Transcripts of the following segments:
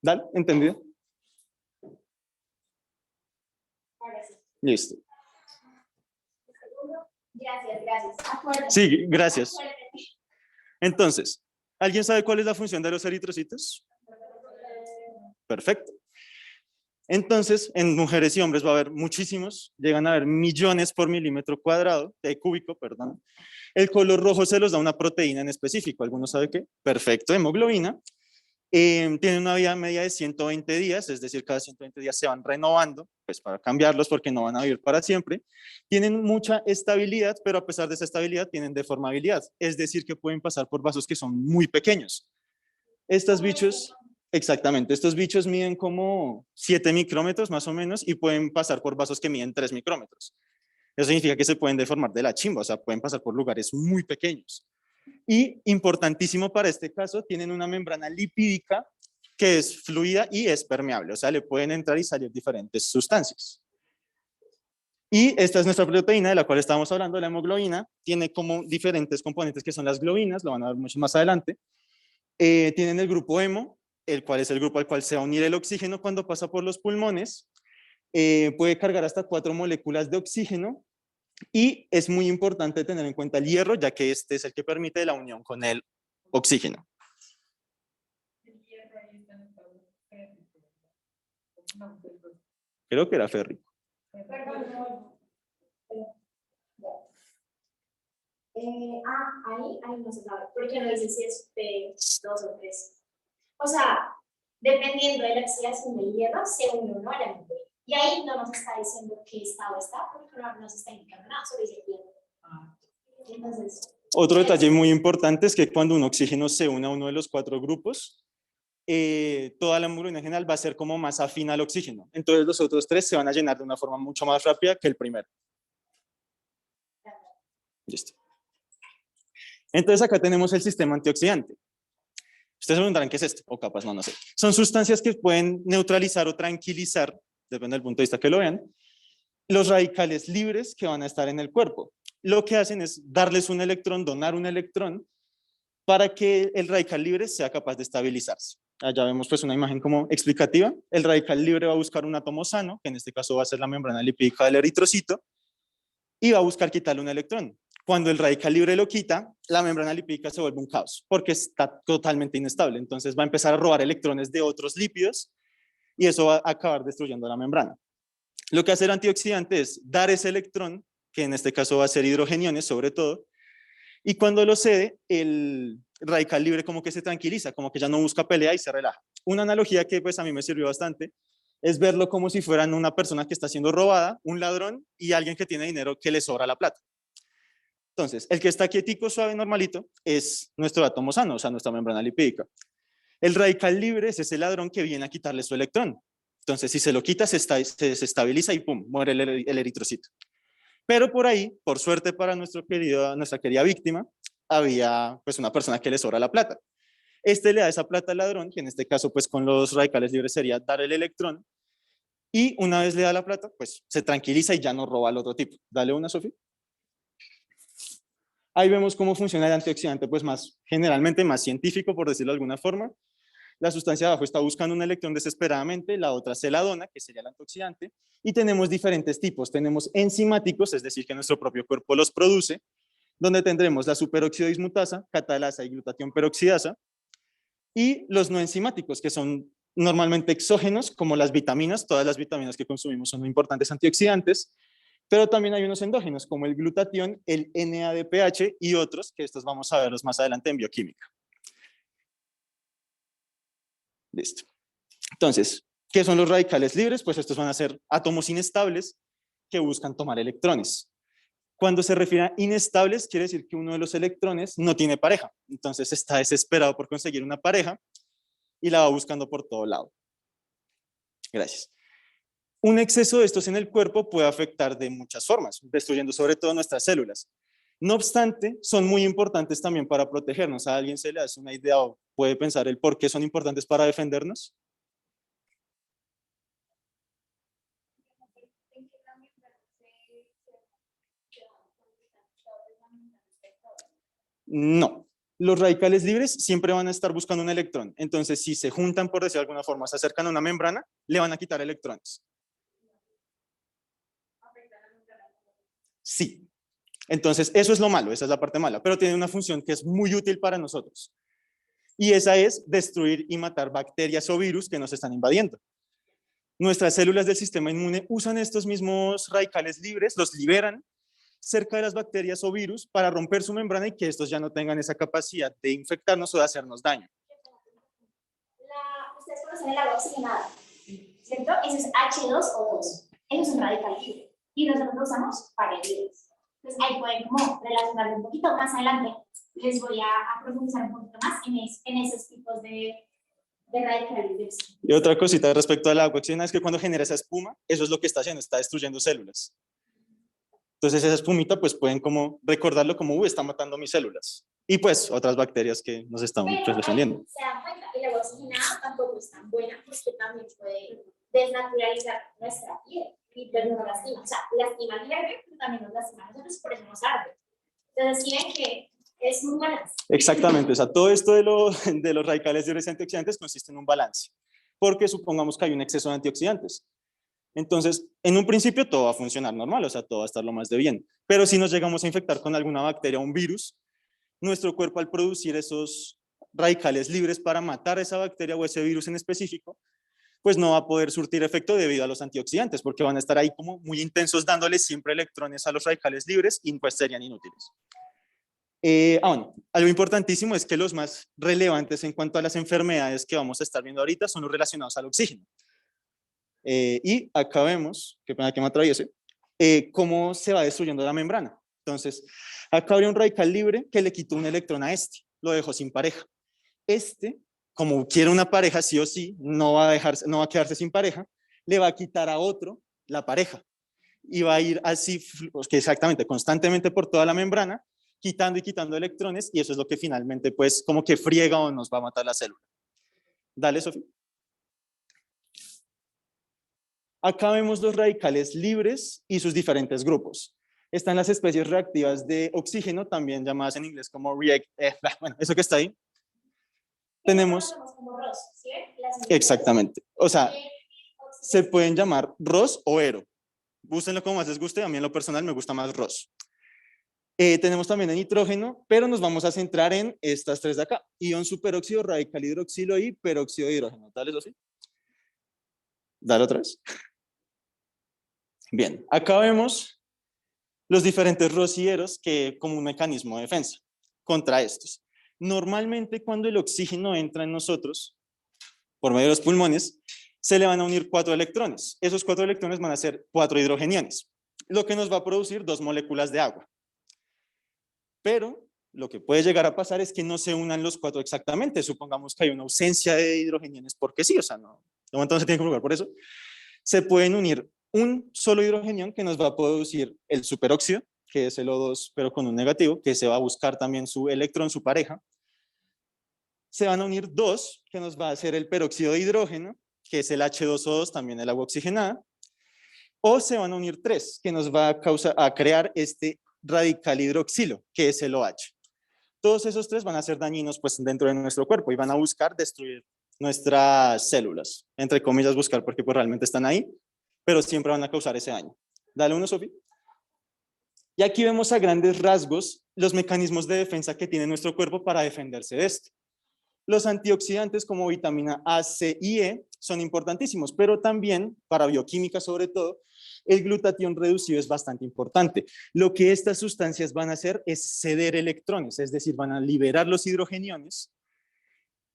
¿Dale? ¿Entendido? Ahora sí. Listo. Gracias. Sí, gracias. Entonces, ¿alguien sabe cuál es la función de los eritrocitos? Perfecto. Entonces, en mujeres y hombres va a haber muchísimos, llegan a haber millones por milímetro cuadrado, cúbico, perdón. El color rojo se los da una proteína en específico. ¿Alguno sabe qué? Perfecto, hemoglobina. Tienen una vida media de 120 días, es decir, cada 120 días se van renovando, pues para cambiarlos porque no van a vivir para siempre. Tienen mucha estabilidad, pero a pesar de esa estabilidad tienen deformabilidad, es decir, que pueden pasar por vasos que son muy pequeños. Estos bichos, exactamente, estos bichos miden como 7 micrómetros más o menos y pueden pasar por vasos que miden 3 micrómetros. Eso significa que se pueden deformar de la chimba, o sea, pueden pasar por lugares muy pequeños. Y importantísimo para este caso, tienen una membrana lipídica que es fluida y es permeable, o sea, le pueden entrar y salir diferentes sustancias. Y esta es nuestra proteína de la cual estábamos hablando, la hemoglobina, tiene como diferentes componentes que son las globinas, lo van a ver mucho más adelante. Tienen el grupo hemo, el cual es el grupo al cual se va a unir el oxígeno cuando pasa por los pulmones. Puede cargar hasta 4 moléculas de oxígeno. Y es muy importante tener en cuenta el hierro, ya que este es el que permite la unión con el oxígeno. Creo que era férrico. Ahí no se sabe, porque no dice si es P2 o 3. O sea, dependiendo de la oxidación del hierro, se une uno a la nube. Y ahí no nos está diciendo qué estado está, porque no nos está indicando nada, solo dice hierro. Entonces, otro detalle muy importante es que cuando un oxígeno se une a uno de los 4 grupos, toda la hemoglobina en general va a ser como más afín al oxígeno. Entonces los otros 3 se van a llenar de una forma mucho más rápida que el primero. Listo. Entonces acá tenemos el sistema antioxidante. Ustedes se preguntarán qué es esto, o capaz no sé. Son sustancias que pueden neutralizar o tranquilizar, depende del punto de vista que lo vean, los radicales libres que van a estar en el cuerpo. Lo que hacen es darles un electrón, donar un electrón, para que el radical libre sea capaz de estabilizarse. Allá vemos pues una imagen como explicativa. El radical libre va a buscar un átomo sano, que en este caso va a ser la membrana lipídica del eritrocito, y va a buscar quitarle un electrón. Cuando el radical libre lo quita, la membrana lipídica se vuelve un caos, porque está totalmente inestable. Entonces va a empezar a robar electrones de otros lípidos, y eso va a acabar destruyendo la membrana. Lo que hace el antioxidante es dar ese electrón, que en este caso va a ser hidrogeniones sobre todo, y cuando lo cede, el radical libre como que se tranquiliza, como que ya no busca pelea y se relaja. Una analogía que pues a mí me sirvió bastante es verlo como si fueran una persona que está siendo robada, un ladrón y alguien que tiene dinero que le sobra la plata. Entonces, el que está quietico, suave, normalito, es nuestro átomo sano, o sea, nuestra membrana lipídica. El radical libre es ese ladrón que viene a quitarle su electrón. Entonces, si se lo quita, se desestabiliza y pum, muere el eritrocito. Pero por ahí, por suerte para nuestra querida víctima, había pues una persona que le sobra la plata. Este le da esa plata al ladrón, que en este caso pues con los radicales libres sería dar el electrón, y una vez le da la plata, pues se tranquiliza y ya no roba al otro tipo. Dale una, Sofía. Ahí vemos cómo funciona el antioxidante, pues más generalmente más científico, por decirlo de alguna forma. La sustancia de abajo está buscando un electrón desesperadamente, la otra se la dona, que sería el antioxidante, y tenemos diferentes tipos. Tenemos enzimáticos, es decir, que nuestro propio cuerpo los produce, donde tendremos la superóxido dismutasa, catalasa y glutatión peroxidasa, y los no enzimáticos, que son normalmente exógenos, como las vitaminas. Todas las vitaminas que consumimos son importantes antioxidantes, pero también hay unos endógenos, como el glutatión, el NADPH y otros, que estos vamos a verlos más adelante en bioquímica. Listo. Entonces, ¿qué son los radicales libres? Pues estos van a ser átomos inestables que buscan tomar electrones. Cuando se refiere a inestables, quiere decir que uno de los electrones no tiene pareja. Entonces está desesperado por conseguir una pareja y la va buscando por todo lado. Gracias. Un exceso de estos en el cuerpo puede afectar de muchas formas, destruyendo sobre todo nuestras células. No obstante, son muy importantes también para protegernos. ¿A alguien se le hace una idea o puede pensar el por qué son importantes para defendernos? No. Los radicales libres siempre van a estar buscando un electrón. Entonces, si se juntan, por decirlo de alguna forma, se acercan a una membrana, le van a quitar electrones. Sí. Entonces, eso es lo malo, esa es la parte mala, pero tiene una función que es muy útil para nosotros. Y esa es destruir y matar bacterias o virus que nos están invadiendo. Nuestras células del sistema inmune usan estos mismos radicales libres, los liberan cerca de las bacterias o virus para romper su membrana y que estos ya no tengan esa capacidad de infectarnos o de hacernos daño. Ustedes conocen el agua oxigenada, ¿cierto? Eso es H2O2. Eso es un radical libre. Y nosotros lo usamos para libres. Entonces ahí pueden como relacionarlo un poquito más adelante. Les voy a profundizar un poquito más en esos tipos de radicales libres. Y otra cosita respecto al agua oxigenada es que cuando genera esa espuma, eso es lo que está haciendo, está destruyendo células. Entonces esa espumita pues pueden como recordarlo como, está matando mis células. Y pues otras bacterias que nos están pues, defendiendo. Se dan cuenta, el agua oxigenada tampoco es tan buena porque también puede desnaturalizar nuestra piel y pues nos lastima. O sea, lastima al hierro, pero también nos lastima a nosotros, por eso nos arde. Entonces, sí ven que es un balance. Exactamente, o sea, todo esto de los radicales libres antioxidantes consiste en un balance, porque supongamos que hay un exceso de antioxidantes. Entonces, en un principio todo va a funcionar normal, o sea, todo va a estar lo más de bien. Pero si nos llegamos a infectar con alguna bacteria o un virus, nuestro cuerpo al producir esos radicales libres para matar esa bacteria o ese virus en específico, pues no va a poder surtir efecto debido a los antioxidantes, porque van a estar ahí como muy intensos dándoles siempre electrones a los radicales libres y pues serían inútiles. Bueno, algo importantísimo es que los más relevantes en cuanto a las enfermedades que vamos a estar viendo ahorita son los relacionados al oxígeno. Y acá vemos, qué pena que me atraviese, cómo se va destruyendo la membrana. Entonces, acá habría un radical libre que le quitó un electrón a este, lo dejó sin pareja. Este, como quiere una pareja sí o sí, no va a quedarse sin pareja, le va a quitar a otro la pareja. Y va a ir así, pues, que exactamente, constantemente por toda la membrana, quitando y quitando electrones, y eso es lo que finalmente, pues, como que friega o nos va a matar la célula. Dale, Sofía. Acá vemos los radicales libres y sus diferentes grupos. Están las especies reactivas de oxígeno, también llamadas en inglés como bueno, eso que está ahí. Tenemos... Como ROS, ¿sí? Exactamente. O sea, se pueden llamar ROS o ERO. Búsquenlo como más les guste, a mí en lo personal me gusta más ROS. Tenemos también el nitrógeno, pero nos vamos a centrar en estas tres de acá. Ion superóxido, radical hidroxilo y peróxido de hidrógeno. Dale, Sofía. Dale otra vez. Bien, acá vemos los diferentes rosieros que como un mecanismo de defensa contra estos. Normalmente cuando el oxígeno entra en nosotros, por medio de los pulmones, se le van a unir 4 electrones. Esos 4 electrones van a ser 4 hidrogeniones, lo que nos va a producir 2 moléculas de agua. Pero lo que puede llegar a pasar es que no se unan los 4 exactamente. Supongamos que hay una ausencia de hidrogeniones porque sí, o sea, no se tiene que jugar por eso. Se pueden unir un solo hidrogenión que nos va a producir el superóxido, que es el O2, pero con un negativo, que se va a buscar también su electrón, su pareja. Se van a unir 2, que nos va a hacer el peróxido de hidrógeno, que es el H2O2, también el agua oxigenada. O se van a unir 3, que nos va a crear este radical hidroxilo, que es el OH. Todos esos 3 van a ser dañinos pues, dentro de nuestro cuerpo y van a buscar destruir nuestras células, entre comillas buscar, porque pues, realmente están ahí, pero siempre van a causar ese daño. Dale uno, Sofía. Y aquí vemos a grandes rasgos los mecanismos de defensa que tiene nuestro cuerpo para defenderse de esto. Los antioxidantes como vitamina A, C y E son importantísimos, pero también, para bioquímica sobre todo, el glutatión reducido es bastante importante. Lo que estas sustancias van a hacer es ceder electrones, es decir, van a liberar los hidrogeniones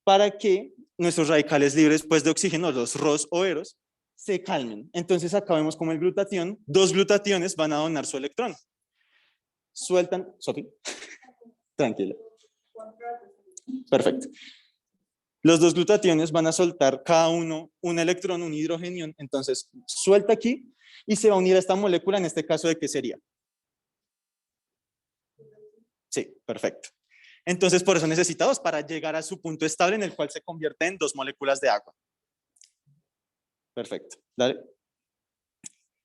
para que nuestros radicales libres pues, de oxígeno, los ROS o EROS, se calmen. Entonces acá vemos como el glutatión, 2 glutationes van a donar su electrón. Sueltan, Sofi, tranquila. Perfecto. Los 2 glutationes van a soltar cada uno un electrón, un hidrogenión, entonces suelta aquí y se va a unir a esta molécula, en este caso, ¿de qué sería? Sí, perfecto. Entonces, por eso necesitamos para llegar a su punto estable en el cual se convierte en 2 moléculas de agua. Perfecto. Dale.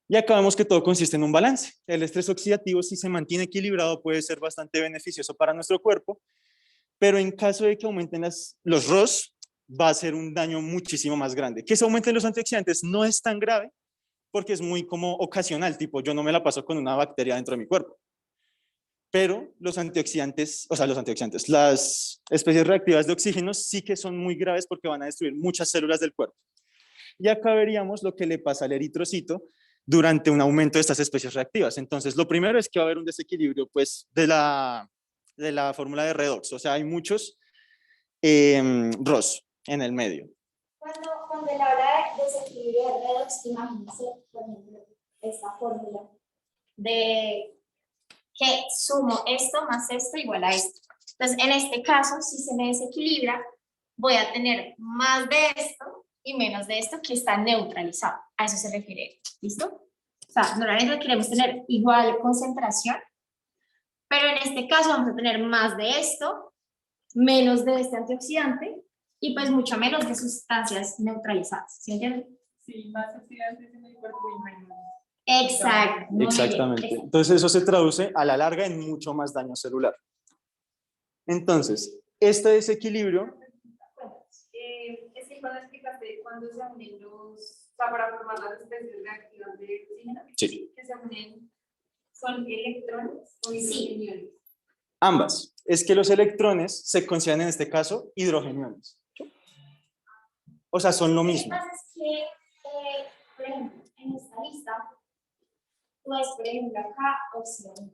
Y acá vemos que todo consiste en un balance. El estrés oxidativo, si se mantiene equilibrado, puede ser bastante beneficioso para nuestro cuerpo, pero en caso de que aumenten los ROS, va a ser un daño muchísimo más grande. Que se aumenten los antioxidantes no es tan grave, porque es muy como ocasional, tipo yo no me la paso con una bacteria dentro de mi cuerpo. Pero los antioxidantes, las especies reactivas de oxígeno sí que son muy graves porque van a destruir muchas células del cuerpo. Y acá veríamos lo que le pasa al eritrocito durante un aumento de estas especies reactivas. Entonces, lo primero es que va a haber un desequilibrio pues, de la fórmula de redox, o sea, hay muchos ROS en el medio. Cuando él habla de desequilibrio de redox, imagínense, por ejemplo, esta fórmula de que sumo esto más esto igual a esto. Entonces, en este caso, si se me desequilibra, voy a tener más de esto y menos de esto que está neutralizado. A eso se refiere. ¿Listo? O sea, normalmente queremos tener igual concentración, pero en este caso vamos a tener más de esto, menos de este antioxidante y pues mucho menos de sustancias neutralizadas. ¿Sí entienden? Sí, más antioxidantes en el cuerpo y menos. Exacto. Exactamente. Entonces eso se traduce a la larga en mucho más daño celular. Entonces, este desequilibrio... Es que cuando explicaste cuando se unen para formar las especies reactivas de oxígeno, Sí. que se unen, ¿son electrones o hidrogeniones? Ambas. Es que los electrones se consideran en este caso hidrogeniones. O sea, son lo mismo. Lo que pasa es que, por ejemplo, en esta lista, pues, por ejemplo, acá oxígeno.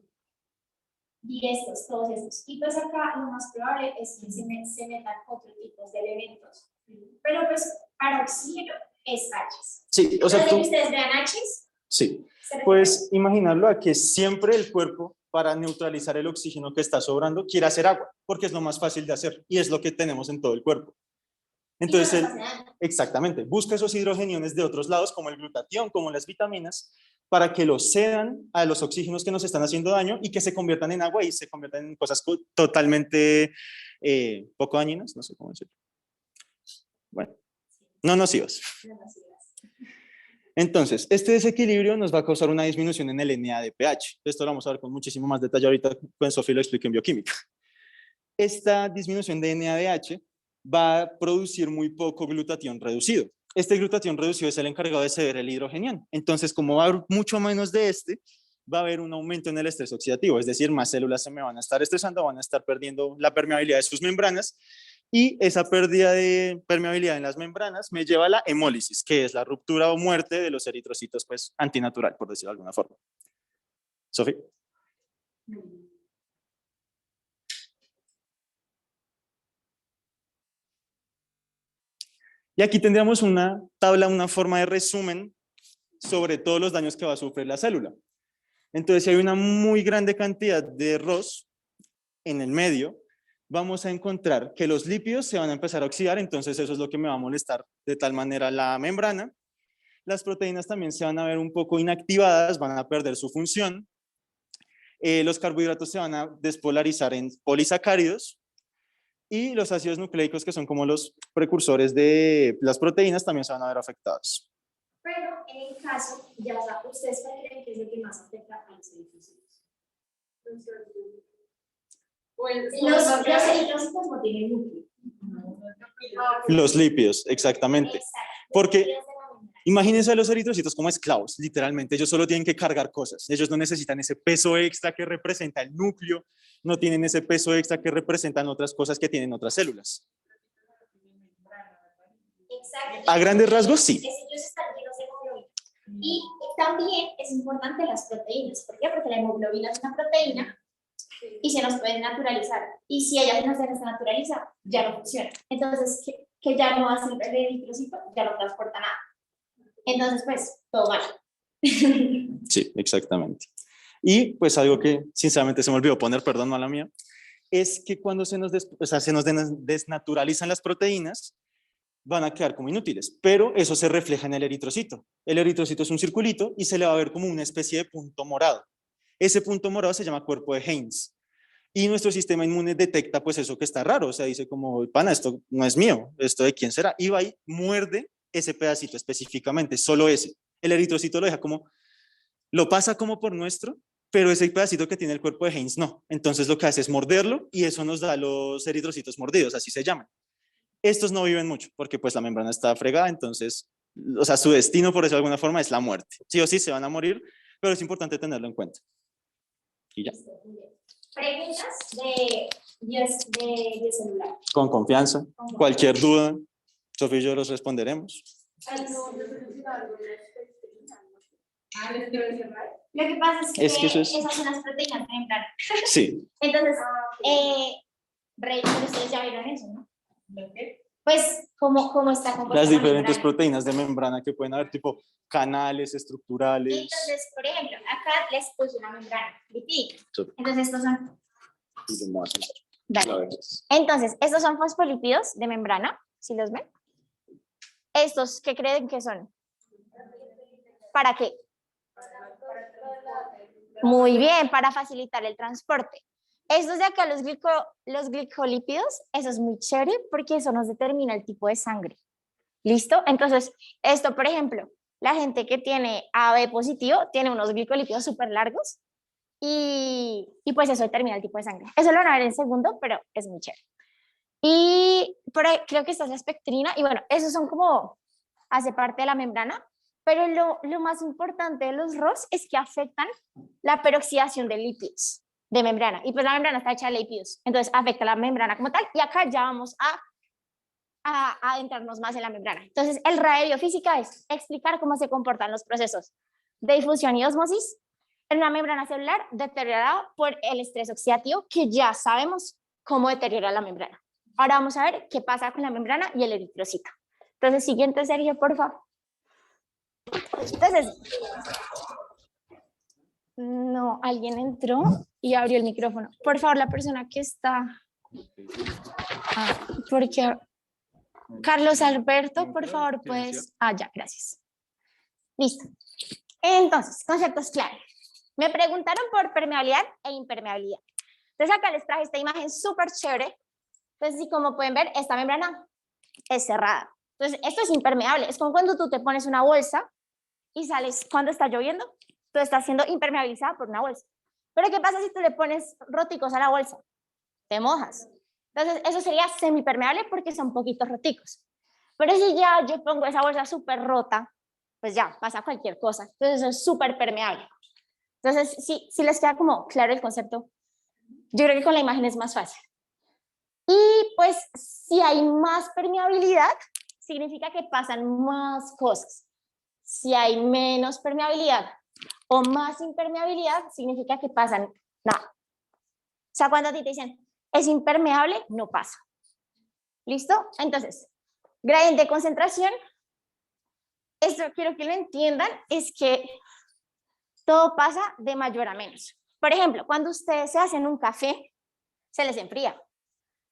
Y estos, todos estos. Y pues acá lo más probable es que se metan otros tipos de elementos. Pero pues para oxígeno es H. Sí, o sea, que ustedes vean H. Sí, pues imaginarlo a que siempre el cuerpo, para neutralizar el oxígeno que está sobrando, quiere hacer agua, porque es lo más fácil de hacer y es lo que tenemos en todo el cuerpo. Entonces, exactamente, busca esos hidrogeniones de otros lados, como el glutatión, como las vitaminas, para que los cedan a los oxígenos que nos están haciendo daño y que se conviertan en agua y se conviertan en cosas totalmente poco dañinas, no sé cómo decirlo. Bueno, no nocivas. Entonces, este desequilibrio nos va a causar una disminución en el NADPH. Esto lo vamos a ver con muchísimo más detalle ahorita con Sofía lo explique en bioquímica. Esta disminución de NADH va a producir muy poco glutatión reducido. Este glutatión reducido es el encargado de ceder el hidrogenión. Entonces, como va a haber mucho menos de este, va a haber un aumento en el estrés oxidativo, es decir, más células se me van a estar estresando, van a estar perdiendo la permeabilidad de sus membranas y esa pérdida de permeabilidad en las membranas me lleva a la hemólisis, que es la ruptura o muerte de los eritrocitos, pues antinatural, por decirlo de alguna forma. Sofía. Y aquí tendríamos una tabla, una forma de resumen sobre todos los daños que va a sufrir la célula. Entonces, si hay una muy grande cantidad de ROS en el medio, vamos a encontrar que los lípidos se van a empezar a oxidar, entonces eso es lo que me va a molestar de tal manera la membrana. Las proteínas también se van a ver un poco inactivadas, van a perder su función. Los carbohidratos se van a despolarizar en polisacáridos y los ácidos nucleicos, que son como los precursores de las proteínas, también se van a ver afectados. Pero en el caso, ya ustedes creen que es lo que más afecta a los eritrocitos. Los eritrocitos no tienen núcleo. Los lípidos, exactamente. Porque imagínense a los eritrocitos como esclavos, literalmente. Ellos solo tienen que cargar cosas. Ellos no necesitan ese peso extra que representa el núcleo, no tienen ese peso extra que representan otras cosas que tienen otras células. Exacto. A grandes rasgos, sí. Ellos están llenos de hemoglobina. Y también es importante las proteínas. ¿Por qué? Porque la hemoglobina es una proteína y se nos puede naturalizar. Y si ella no se naturaliza, ya no funciona. Entonces, que ya no hace el eritrocito, ya no transporta nada. Entonces, pues, todo mal. Sí, exactamente. Y pues algo que sinceramente se me olvidó poner, perdón, mala mía, es que cuando se nos desnaturalizan las proteínas, van a quedar como inútiles, pero eso se refleja en el eritrocito. El eritrocito es un circulito y se le va a ver como una especie de punto morado. Ese punto morado se llama cuerpo de Heinz. Y nuestro sistema inmune detecta pues eso que está raro, o sea, dice como, pana, esto no es mío, esto de quién será. Y va y muerde ese pedacito específicamente, solo ese. El eritrocito lo deja como, lo pasa como por nuestro pero ese pedacito que tiene el cuerpo de Heinz no. Entonces lo que hace es morderlo y eso nos da los eritrocitos mordidos, así se llaman. Estos no viven mucho porque pues la membrana está fregada, entonces, o sea, su destino por eso de alguna forma es la muerte. Sí o sí se van a morir, pero es importante tenerlo en cuenta. Y ya. Preguntas de celular. Con confianza, cualquier duda, Sofía y yo los responderemos. Lo que pasa es que, Es que eso es- esas son las proteínas de membrana. Sí, Entonces, Rey, pero ustedes ya vieron eso, ¿no? Pues, ¿cómo está compuesta las la diferentes membrana? proteínas de membrana que pueden haber, tipo canales estructurales. Entonces, por ejemplo, acá les puse una membrana lipídica. Sí. Entonces, estos son. Y demás. Dale. Entonces, estos son fosfolípidos de membrana, ¿sí los ven? ¿Estos qué creen que son? ¿Para qué? Muy bien, para facilitar el transporte. Estos de acá, los glicolípidos, eso es muy chévere porque eso nos determina el tipo de sangre. ¿Listo? Entonces, esto, por ejemplo, la gente que tiene AB positivo tiene unos glicolípidos súper largos y pues eso determina el tipo de sangre. Eso lo van a ver en segundo, pero es muy chévere. Y por ahí, creo que esta es la espectrina y bueno, esos son como, hace parte de la membrana, pero lo más importante de los ROS es que afectan la peroxidación de lípidos de membrana. Y pues la membrana está hecha de lípidos, entonces afecta la membrana como tal. Y acá ya vamos a adentrarnos más en la membrana. Entonces, el RAE de biofísica es explicar cómo se comportan los procesos de difusión y osmosis en una membrana celular deteriorada por el estrés oxidativo, que ya sabemos cómo deteriora la membrana. Ahora vamos a ver qué pasa con la membrana y el eritrocito. Entonces, siguiente, Sergio, por favor. Entonces, no, alguien entró y abrió el micrófono. Por favor, la persona que está... porque... Carlos Alberto, por favor, pues... ya, gracias. Listo. Entonces, conceptos clave. Me preguntaron por permeabilidad e impermeabilidad. Entonces, acá les traje esta imagen súper chévere. Entonces, como pueden ver, esta membrana es cerrada. Entonces, esto es impermeable. Es como cuando tú te pones una bolsa y sales cuando está lloviendo. Tú estás siendo impermeabilizada por una bolsa. Pero, ¿qué pasa si tú le pones roticos a la bolsa? Te mojas. Entonces, eso sería semipermeable porque son poquitos roticos. Pero si ya yo pongo esa bolsa súper rota, pues ya, pasa cualquier cosa. Entonces, eso es súper permeable. Entonces, si les queda como claro el concepto, yo creo que con la imagen es más fácil. Y pues, si hay más permeabilidad, significa que pasan más cosas. Si hay menos permeabilidad o más impermeabilidad, significa que pasan nada. O sea, cuando a ti te dicen, es impermeable, no pasa. ¿Listo? Entonces, gradiente de concentración. Esto quiero que lo entiendan, es que todo pasa de mayor a menos. Por ejemplo, cuando ustedes se hacen un café, se les enfría,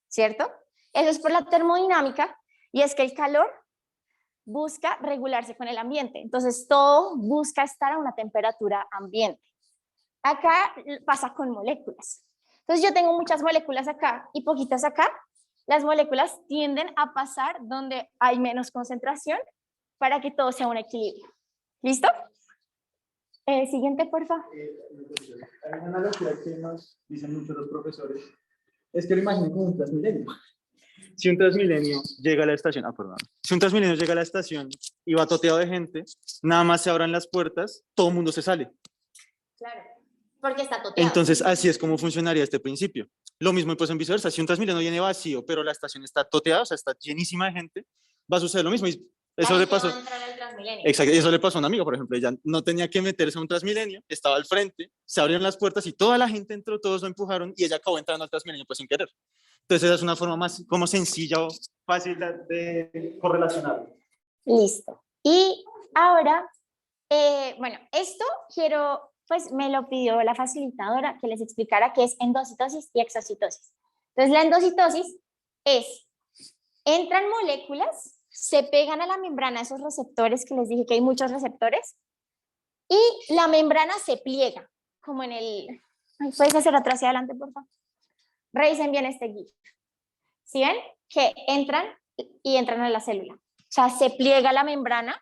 ¿cierto? Eso es por la termodinámica y es que el calor busca regularse con el ambiente. Entonces, todo busca estar a una temperatura ambiente. Acá pasa con moléculas. Entonces yo tengo muchas moléculas acá y poquitas acá. Las moléculas tienden a pasar donde hay menos concentración para que todo sea un equilibrio. ¿Listo? Siguiente, por favor. Hay una analogía que nos dicen muchos los profesores. Es que lo imaginen como un Transmilenio. Si un Transmilenio llega a la estación, si un Transmilenio llega a la estación y va toteado de gente, nada más se abran las puertas, todo el mundo se sale. Claro, porque está toteado. Entonces, así es como funcionaría este principio. Lo mismo pues en viceversa, si un Transmilenio viene vacío, pero la estación está toteada, o sea, está llenísima de gente, va a suceder lo mismo. Y eso le pasó. Exacto, eso le pasó a un amigo, por ejemplo, ella no tenía que meterse a un Transmilenio, estaba al frente, se abrieron las puertas y toda la gente entró, todos lo empujaron y ella acabó entrando al Transmilenio pues sin querer. Entonces esa es una forma más como sencilla o fácil de correlacionar. Listo. Y ahora, bueno, esto quiero, pues me lo pidió la facilitadora que les explicara qué es endocitosis y exocitosis. Entonces la endocitosis es, entran moléculas, se pegan a la membrana, esos receptores que les dije que hay muchos receptores, y la membrana se pliega, como en el... Ay, ¿puedes hacer atrás hacia adelante, por favor? Revisen bien este GIF. ¿Sí ven? Que entran y entran a la célula. O sea, se pliega la membrana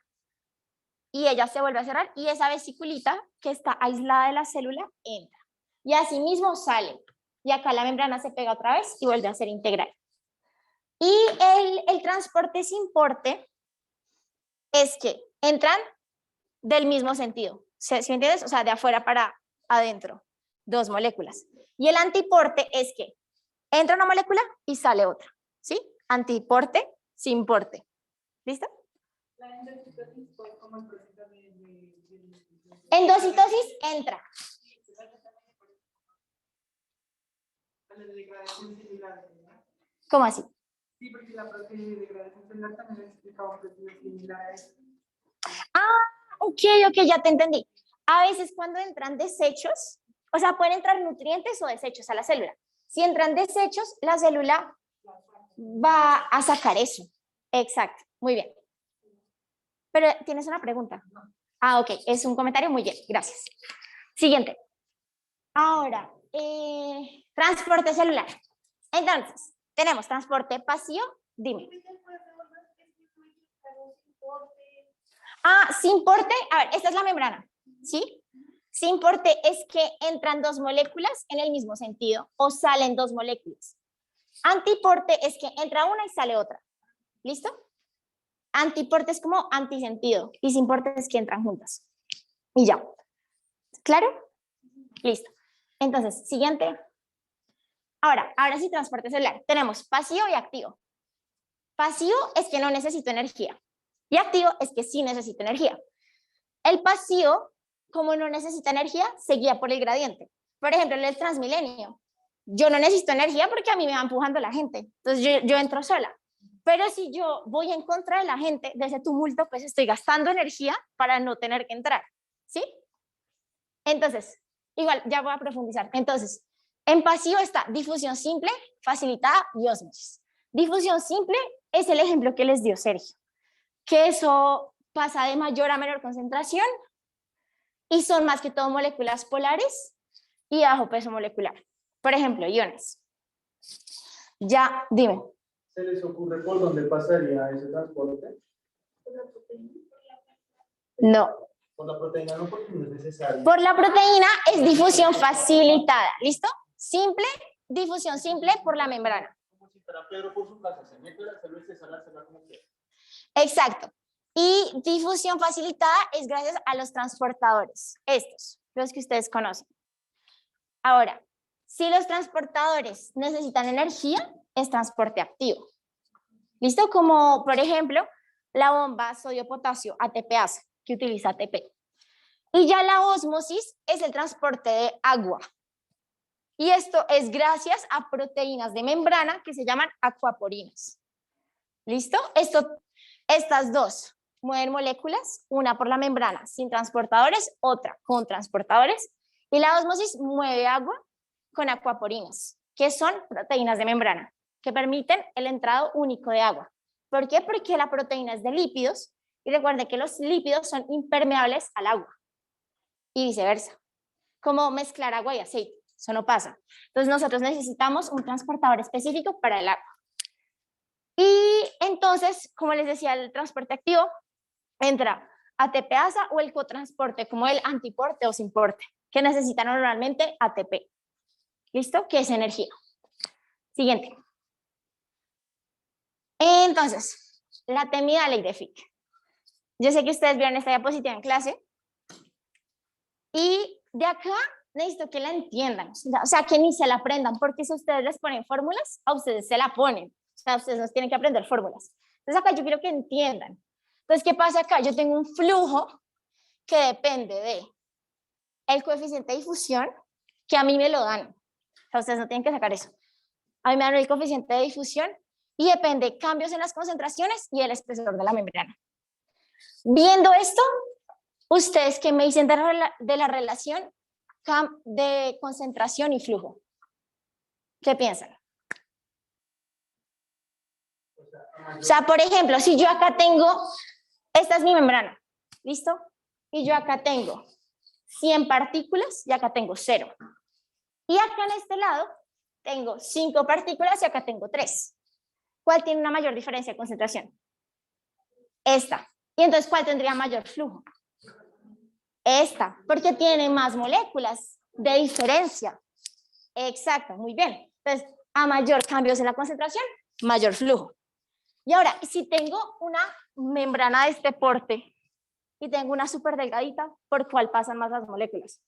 y ella se vuelve a cerrar y esa vesiculita que está aislada de la célula entra. Y así mismo sale. Y acá la membrana se pega otra vez y vuelve a ser integral. Y el transporte sin porte es que entran del mismo sentido. ¿Sí me entiendes? O sea, de afuera para adentro, dos moléculas. Y el antiporte es que entra una molécula y sale otra. ¿Sí? Antiporte sin porte. ¿Listo? La endocitosis fue como el proceso Endocitosis entra. la degradación celular, ¿verdad? ¿Cómo así? Sí, porque la proteína de degradación celular también explicaba un proceso similar a eso. Ok, ya te entendí. A veces cuando entran desechos, o sea, pueden entrar nutrientes o desechos a la célula. Si entran desechos, la célula va a sacar eso. Exacto, muy bien. Pero tienes una pregunta. Ah, ok, es un comentario muy bien, gracias. Siguiente. Ahora, transporte celular. Entonces, tenemos transporte pasivo, dime. Ah, sin porte, a ver, esta es la membrana, ¿sí? Sin porte es que entran dos moléculas en el mismo sentido o salen dos moléculas. Antiporte es que entra una y sale otra. ¿Listo? Antiporte es como antisentido y sin porte es que entran juntas. Y ya. ¿Claro? Listo. Entonces, siguiente. Ahora sí, transporte celular. Tenemos pasivo y activo. Pasivo es que no necesito energía. Y activo es que sí necesita energía. El pasivo, como no necesita energía, se guía por el gradiente. Por ejemplo, en el Transmilenio, yo no necesito energía porque a mí me va empujando la gente. Entonces yo entro sola. Pero si yo voy en contra de la gente, de ese tumulto, pues estoy gastando energía para no tener que entrar. ¿Sí? Entonces, igual, ya voy a profundizar. Entonces, en pasivo está difusión simple, facilitada y ósmosis. Difusión simple es el ejemplo que les dio Sergio, que eso pasa de mayor a menor concentración y son más que todo moléculas polares y bajo peso molecular. Por ejemplo, iones. Ya, dime. ¿Se les ocurre por dónde pasaría ese transporte? No. Por la proteína no, porque no es necesario. Por la proteína es difusión facilitada. ¿Listo? Simple, difusión simple por la membrana. Como si fuera Pedro por su casa, se mete la célula y se sale la célula como quiera. Exacto. Y difusión facilitada es gracias a los transportadores, estos, los que ustedes conocen. Ahora, si los transportadores necesitan energía, es transporte activo. ¿Listo? Como, por ejemplo, la bomba sodio-potasio ATPasa, que utiliza ATP. Y ya la ósmosis es el transporte de agua. Y esto es gracias a proteínas de membrana que se llaman acuaporinas. ¿Listo? Estas dos mueven moléculas, una por la membrana sin transportadores, otra con transportadores, y la ósmosis mueve agua con acuaporinas, que son proteínas de membrana, que permiten el entrado único de agua. ¿Por qué? Porque la proteína es de lípidos, y recuerden que los lípidos son impermeables al agua, y viceversa, como mezclar agua y aceite, eso no pasa. Entonces nosotros necesitamos un transportador específico para el agua. Y entonces, como les decía, el transporte activo entra ATPasa o el cotransporte, como el antiporte o sin porte, que necesitan normalmente ATP. ¿Listo? Que es energía. Siguiente. Entonces, la temida ley de Fick. Yo sé que ustedes vieron esta diapositiva en clase. Y de acá necesito que la entiendan. O sea, que ni se la aprendan, porque si ustedes les ponen fórmulas, a ustedes se la ponen. O sea, ustedes no tienen que aprender fórmulas. Entonces acá yo quiero que entiendan. Entonces, ¿qué pasa acá? Yo tengo un flujo que depende de el coeficiente de difusión, que a mí me lo dan. O sea, ustedes no tienen que sacar eso. A mí me dan el coeficiente de difusión y depende de cambios en las concentraciones y el espesor de la membrana. Viendo esto, ¿ustedes qué me dicen de la relación de concentración y flujo? ¿Qué piensan? O sea, por ejemplo, si yo acá tengo, esta es mi membrana, ¿listo? Y yo acá tengo 100 partículas y acá tengo 0. Y acá en este lado tengo 5 partículas y acá tengo 3. ¿Cuál tiene una mayor diferencia de concentración? Esta. Y entonces, ¿cuál tendría mayor flujo? Esta, porque tiene más moléculas de diferencia. Exacto, muy bien. Entonces, a mayor cambios en la concentración, mayor flujo. Y ahora, si tengo una membrana de este porte y tengo una súper delgadita, ¿por cuál pasan más las moléculas?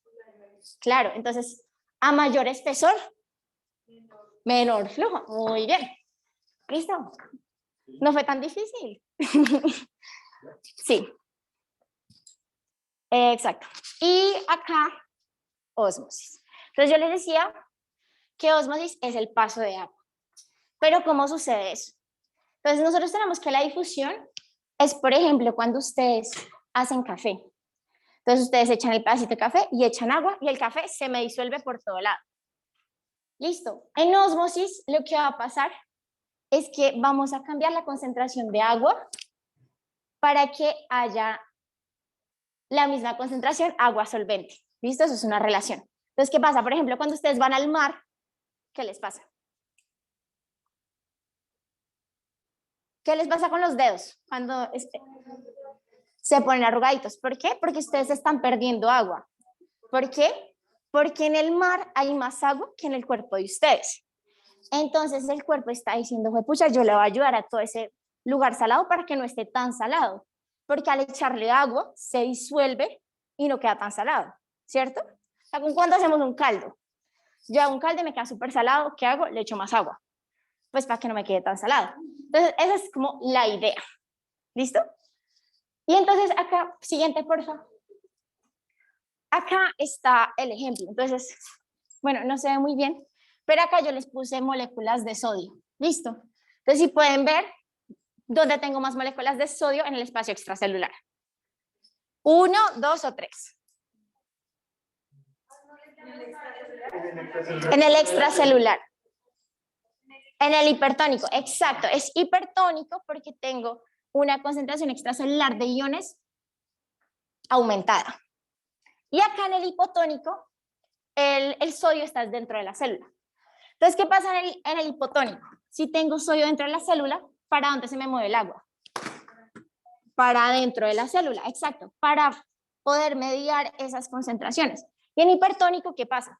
Claro, entonces, a mayor espesor, menor flujo. Muy bien. ¿Listo? No fue tan difícil. Sí. Exacto. Y acá, ósmosis. Entonces yo les decía que ósmosis es el paso de agua. Pero ¿cómo sucede eso? Entonces nosotros tenemos que la difusión es, por ejemplo, cuando ustedes hacen café. Entonces ustedes echan el pedacito de café y echan agua y el café se me disuelve por todo lado. Listo. En ósmosis lo que va a pasar es que vamos a cambiar la concentración de agua para que haya la misma concentración agua solvente. ¿Listo? Eso es una relación. Entonces, ¿qué pasa? Por ejemplo, cuando ustedes van al mar, ¿qué les pasa? ¿Qué les pasa con los dedos? Cuando se ponen arrugaditos. ¿Por qué? Porque ustedes están perdiendo agua. ¿Por qué? Porque en el mar hay más agua que en el cuerpo de ustedes. Entonces el cuerpo está diciendo, pucha, yo le voy a ayudar a todo ese lugar salado para que no esté tan salado. Porque al echarle agua se disuelve y no queda tan salado, ¿cierto? O sea, cuando hacemos un caldo, yo hago un caldo y me queda súper salado, ¿qué hago? Le echo más agua, pues para que no me quede tan salado. Entonces esa es como la idea, ¿listo? Y entonces acá, siguiente por favor. Acá está el ejemplo, entonces, bueno, no se ve muy bien, pero acá yo les puse moléculas de sodio, ¿listo? Entonces si pueden ver, ¿dónde tengo más moléculas de sodio? En el espacio extracelular. 1, 2 o 3. En el extracelular. En el hipertónico, exacto. Es hipertónico porque tengo una concentración extracelular de iones aumentada. Y acá en el hipotónico, el sodio está dentro de la célula. Entonces, ¿qué pasa en el hipotónico? Si tengo sodio dentro de la célula, ¿para dónde se me mueve el agua? Para dentro de la célula, exacto, para poder mediar esas concentraciones. Y en hipertónico, ¿qué pasa?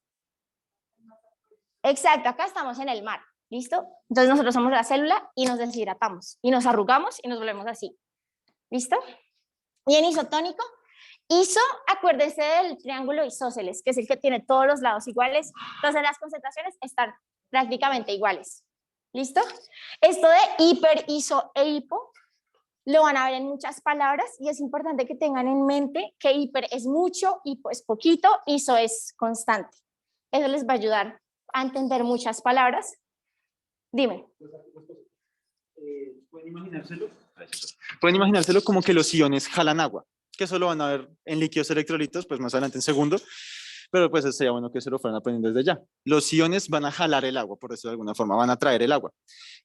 Exacto, acá estamos en el mar, ¿listo? Entonces nosotros somos la célula y nos deshidratamos, y nos arrugamos y nos volvemos así, ¿listo? Y en isotónico, iso, acuérdense del triángulo isósceles, que es el que tiene todos los lados iguales, entonces las concentraciones están prácticamente iguales. ¿Listo? Esto de hiper, iso e hipo lo van a ver en muchas palabras y es importante que tengan en mente que hiper es mucho, hipo es poquito, iso es constante. Eso les va a ayudar a entender muchas palabras. Dime. ¿Pueden imaginárselo? Pueden imaginárselo como que los iones jalan agua, que eso lo van a ver en líquidos electrolitos, pues más adelante en segundo, pero pues sería bueno que se lo fueran aprendiendo desde ya. Los iones van a jalar el agua, por eso de alguna forma, van a traer el agua.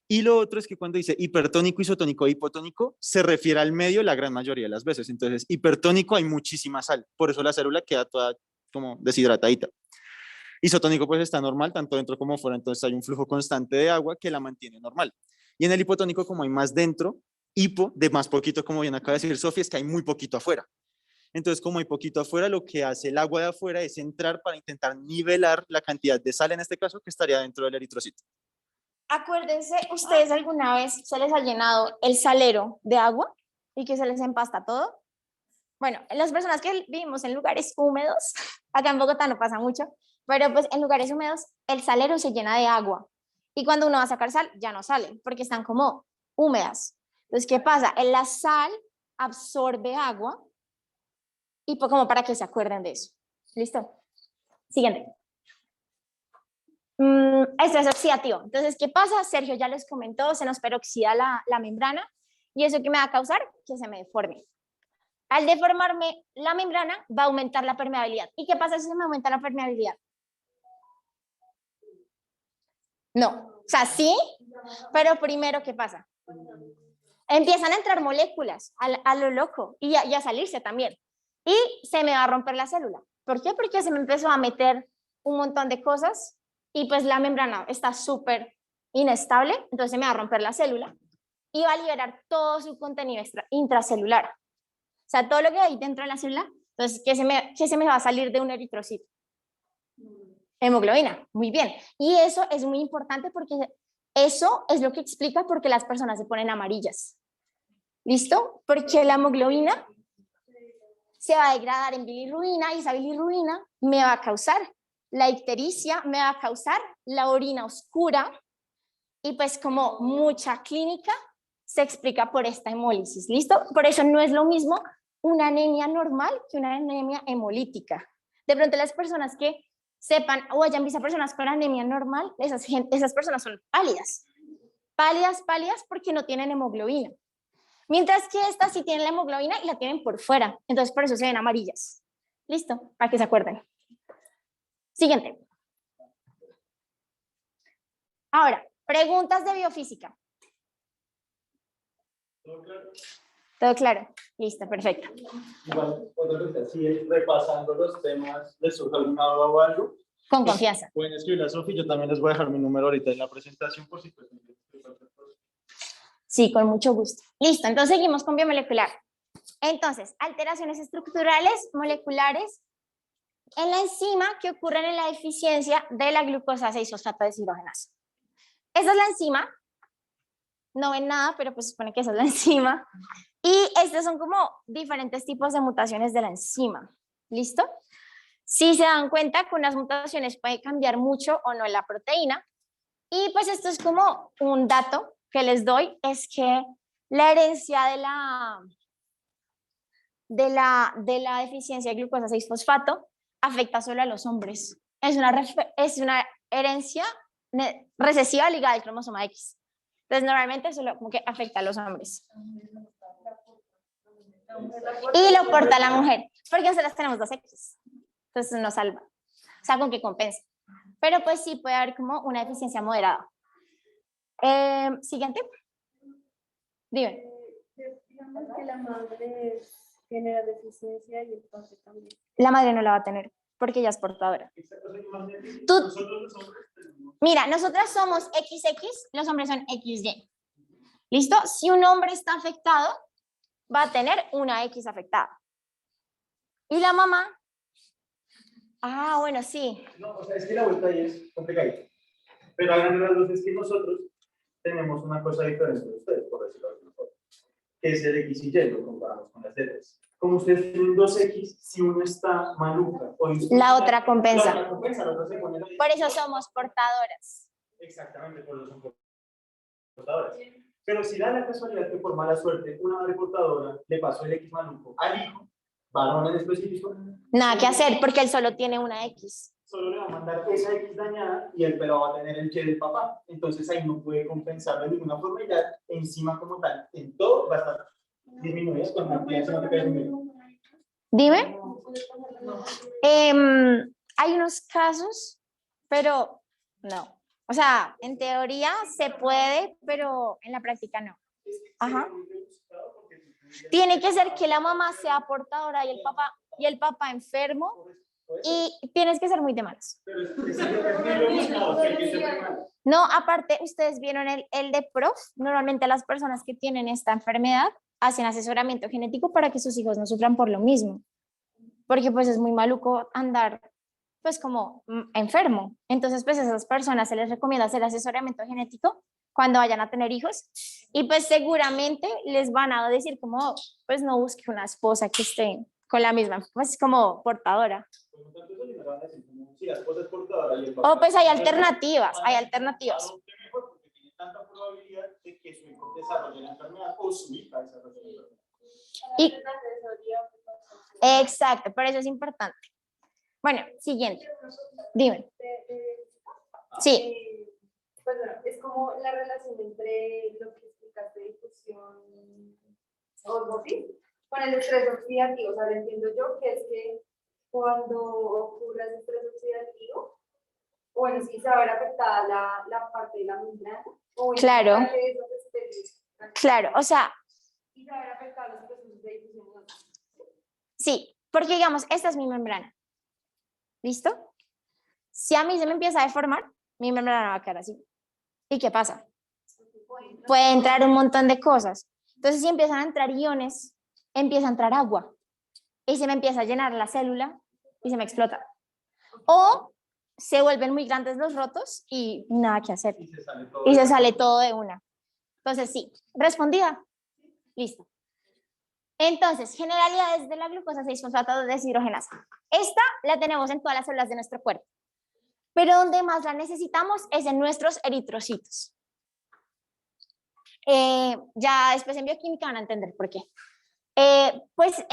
Y lo otro es que cuando dice hipertónico, isotónico, hipotónico, se refiere al medio la gran mayoría de las veces. Entonces, hipertónico hay muchísima sal, por eso la célula queda toda como deshidratadita. Isotónico pues está normal, tanto dentro como fuera, entonces hay un flujo constante de agua que la mantiene normal. Y en el hipotónico, como hay más dentro, hipo, de más poquito, como bien acaba de decir Sofía, es que hay muy poquito afuera. Entonces, como hay poquito afuera, lo que hace el agua de afuera es entrar para intentar nivelar la cantidad de sal, en este caso, que estaría dentro del eritrocito. Acuérdense, ¿ustedes alguna vez se les ha llenado el salero de agua y que se les empasta todo? Bueno, las personas que vivimos en lugares húmedos, acá en Bogotá no pasa mucho, pero pues en lugares húmedos el salero se llena de agua y cuando uno va a sacar sal ya no sale porque están como húmedas. Entonces, ¿qué pasa? La sal absorbe agua y pues como para que se acuerden de eso. ¿Listo? Siguiente. Estrés oxidativo. Entonces, ¿qué pasa? Sergio ya les comentó, se nos peroxida la membrana y eso que me va a causar que se me deforme. Al deformarme la membrana va a aumentar la permeabilidad. ¿Y qué pasa si se me aumenta la permeabilidad? No, o sea, sí, pero primero, ¿qué pasa? Empiezan a entrar moléculas a lo loco y a salirse también. Y se me va a romper la célula. ¿Por qué? Porque se me empezó a meter un montón de cosas y pues la membrana está súper inestable, entonces me va a romper la célula y va a liberar todo su contenido intracelular. O sea, todo lo que hay dentro de la célula Entonces, ¿qué se me va a salir de un eritrocito? Hemoglobina, muy bien. Y eso es muy importante porque eso es lo que explica por qué las personas se ponen amarillas. ¿Listo? Porque la hemoglobina se va a degradar en bilirrubina y esa bilirrubina me va a causar la ictericia, me va a causar la orina oscura y pues como mucha clínica se explica por esta hemólisis. ¿Listo? Por eso no es lo mismo una anemia normal que una anemia hemolítica. De pronto las personas que sepan o hayan visto personas con anemia normal, esas personas son pálidas. Pálidas porque no tienen hemoglobina. Mientras que estas sí tienen la hemoglobina y la tienen por fuera. Entonces por eso se ven amarillas. ¿Listo? Para que se acuerden. Siguiente. Ahora, preguntas de biofísica. ¿Todo claro? Listo, perfecto. Igual, otra cosa, si repasando los temas, ¿les surge alguna duda o algo? Con confianza. Pueden escribir a Sofi, yo también les voy a dejar mi número ahorita en la presentación por si pueden. Sí, con mucho gusto. Listo, entonces seguimos con biomolecular. Entonces, alteraciones estructurales moleculares en la enzima que ocurren en la deficiencia de la glucosa 6-fosfato deshidrogenasa. Esa es la enzima. No ven nada, pero pues se supone que esa es la enzima. Y estos son como diferentes tipos de mutaciones de la enzima. ¿Listo? Si se dan cuenta que unas mutaciones pueden cambiar mucho o no en la proteína. Y pues esto es como un dato que les doy, es que la herencia de la deficiencia de glucosa 6-fosfato afecta solo a los hombres. Es una herencia recesiva ligada al cromosoma X. Entonces, normalmente solo como que afecta a los hombres. Y lo porta la mujer, porque nosotros tenemos 2X. Entonces, nos salva. O sea, con que compensa. Pero pues sí puede haber como una deficiencia moderada. Siguiente. Dime. Digamos que la madre tiene la deficiencia y el padre también. La madre no la va a tener, porque ella es portadora. Mira, nosotras somos XX, los hombres son XY. ¿Listo? Si un hombre está afectado, va a tener una X afectada. ¿Y la mamá? Ah, bueno, sí. No, o sea, es que la vuelta ahí es complicadita. Pero hagan las dos, es que nosotros tenemos una cosa diferente de ustedes, por decirlo de alguna forma, que es el X y Y, lo comparamos con las letras. Como ustedes tienen 2X, si uno está maluca o La otra compensa. La otra compensa, la otra se pone la... Por eso somos portadoras. Exactamente, por eso son portadoras. Pero si da la casualidad que por mala suerte una madre portadora le pasó el X maluco al hijo, varón en específico, Nada que hacer, porque él solo tiene una X. solo le va a mandar esa X dañada y el pelado va a tener el Y del papá. Entonces ahí no puede compensar de ninguna forma y la enzima como tal, en todo va a estar disminuida con la cantidad de disminuida. Dime. Hay unos casos, pero no. O sea, en teoría se puede, pero en la práctica no. Ajá. Tiene que ser que la mamá sea portadora y el papá enfermo, y tienes que ser muy de malas. No, aparte, ustedes vieron el de PROF. Normalmente las personas que tienen esta enfermedad hacen asesoramiento genético para que sus hijos no sufran por lo mismo. Porque pues es muy maluco andar pues como enfermo. Entonces pues a esas personas se les recomienda hacer asesoramiento genético cuando vayan a tener hijos, y pues seguramente les van a decir como, pues no busque una esposa que esté con la misma, pues como portadora. O pues hay alternativas, hay alternativas. Y, exacto, por eso es importante. Bueno, siguiente. Dime. Sí. Pues bueno, es como la relación entre lo que explicaste de difusión osmosis con el estrés oxidativo. O sea, lo entiendo yo que es que cuando ocurre el estrés oxidativo, bueno, sí se va a ver afectada la parte de la membrana. Claro. Claro, o sea. Y se va a ver afectada los procesos de difusión. Sí, porque digamos, esta es mi membrana. ¿Listo? Si a mí se me empieza a deformar, mi membrana va a quedar así. ¿Y qué pasa? Puede entrar un montón de cosas. Entonces, si empiezan a entrar iones, empieza a entrar agua. y se me empieza a llenar la célula y se me explota. O se vuelven muy grandes los rotos y nada que hacer. Y se sale todo. Y se sale todo de una. Entonces, sí, respondida. Listo. Entonces, generalidades de la glucosa 6-fosfato deshidrogenasa. Esta la tenemos en todas las células de nuestro cuerpo, pero donde más la necesitamos es en nuestros eritrocitos. Ya después en bioquímica van a entender por qué. Pues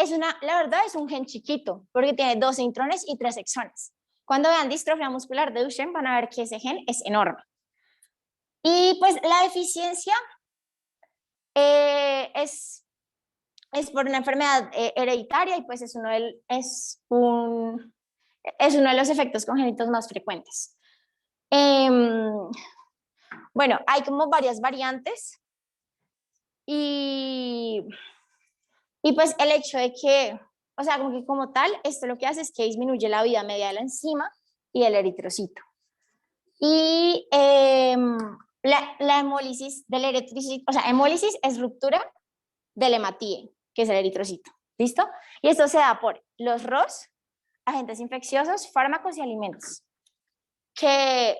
la verdad es un gen chiquito, porque tiene 12 intrones y 3 exones. Cuando vean distrofia muscular de Duchenne van a ver que ese gen es enorme. Y pues la deficiencia es por una enfermedad hereditaria y pues es uno de los efectos congénitos más frecuentes. Bueno, hay como varias variantes y pues el hecho de que, o sea, como que como tal, esto lo que hace es que disminuye la vida media de la enzima y del eritrocito. Y la hemólisis del eritrocito, o sea, hemólisis es ruptura del hematíe, que es el eritrocito. ¿Listo? Y esto se da por los ROS, agentes infecciosos, fármacos y alimentos. Que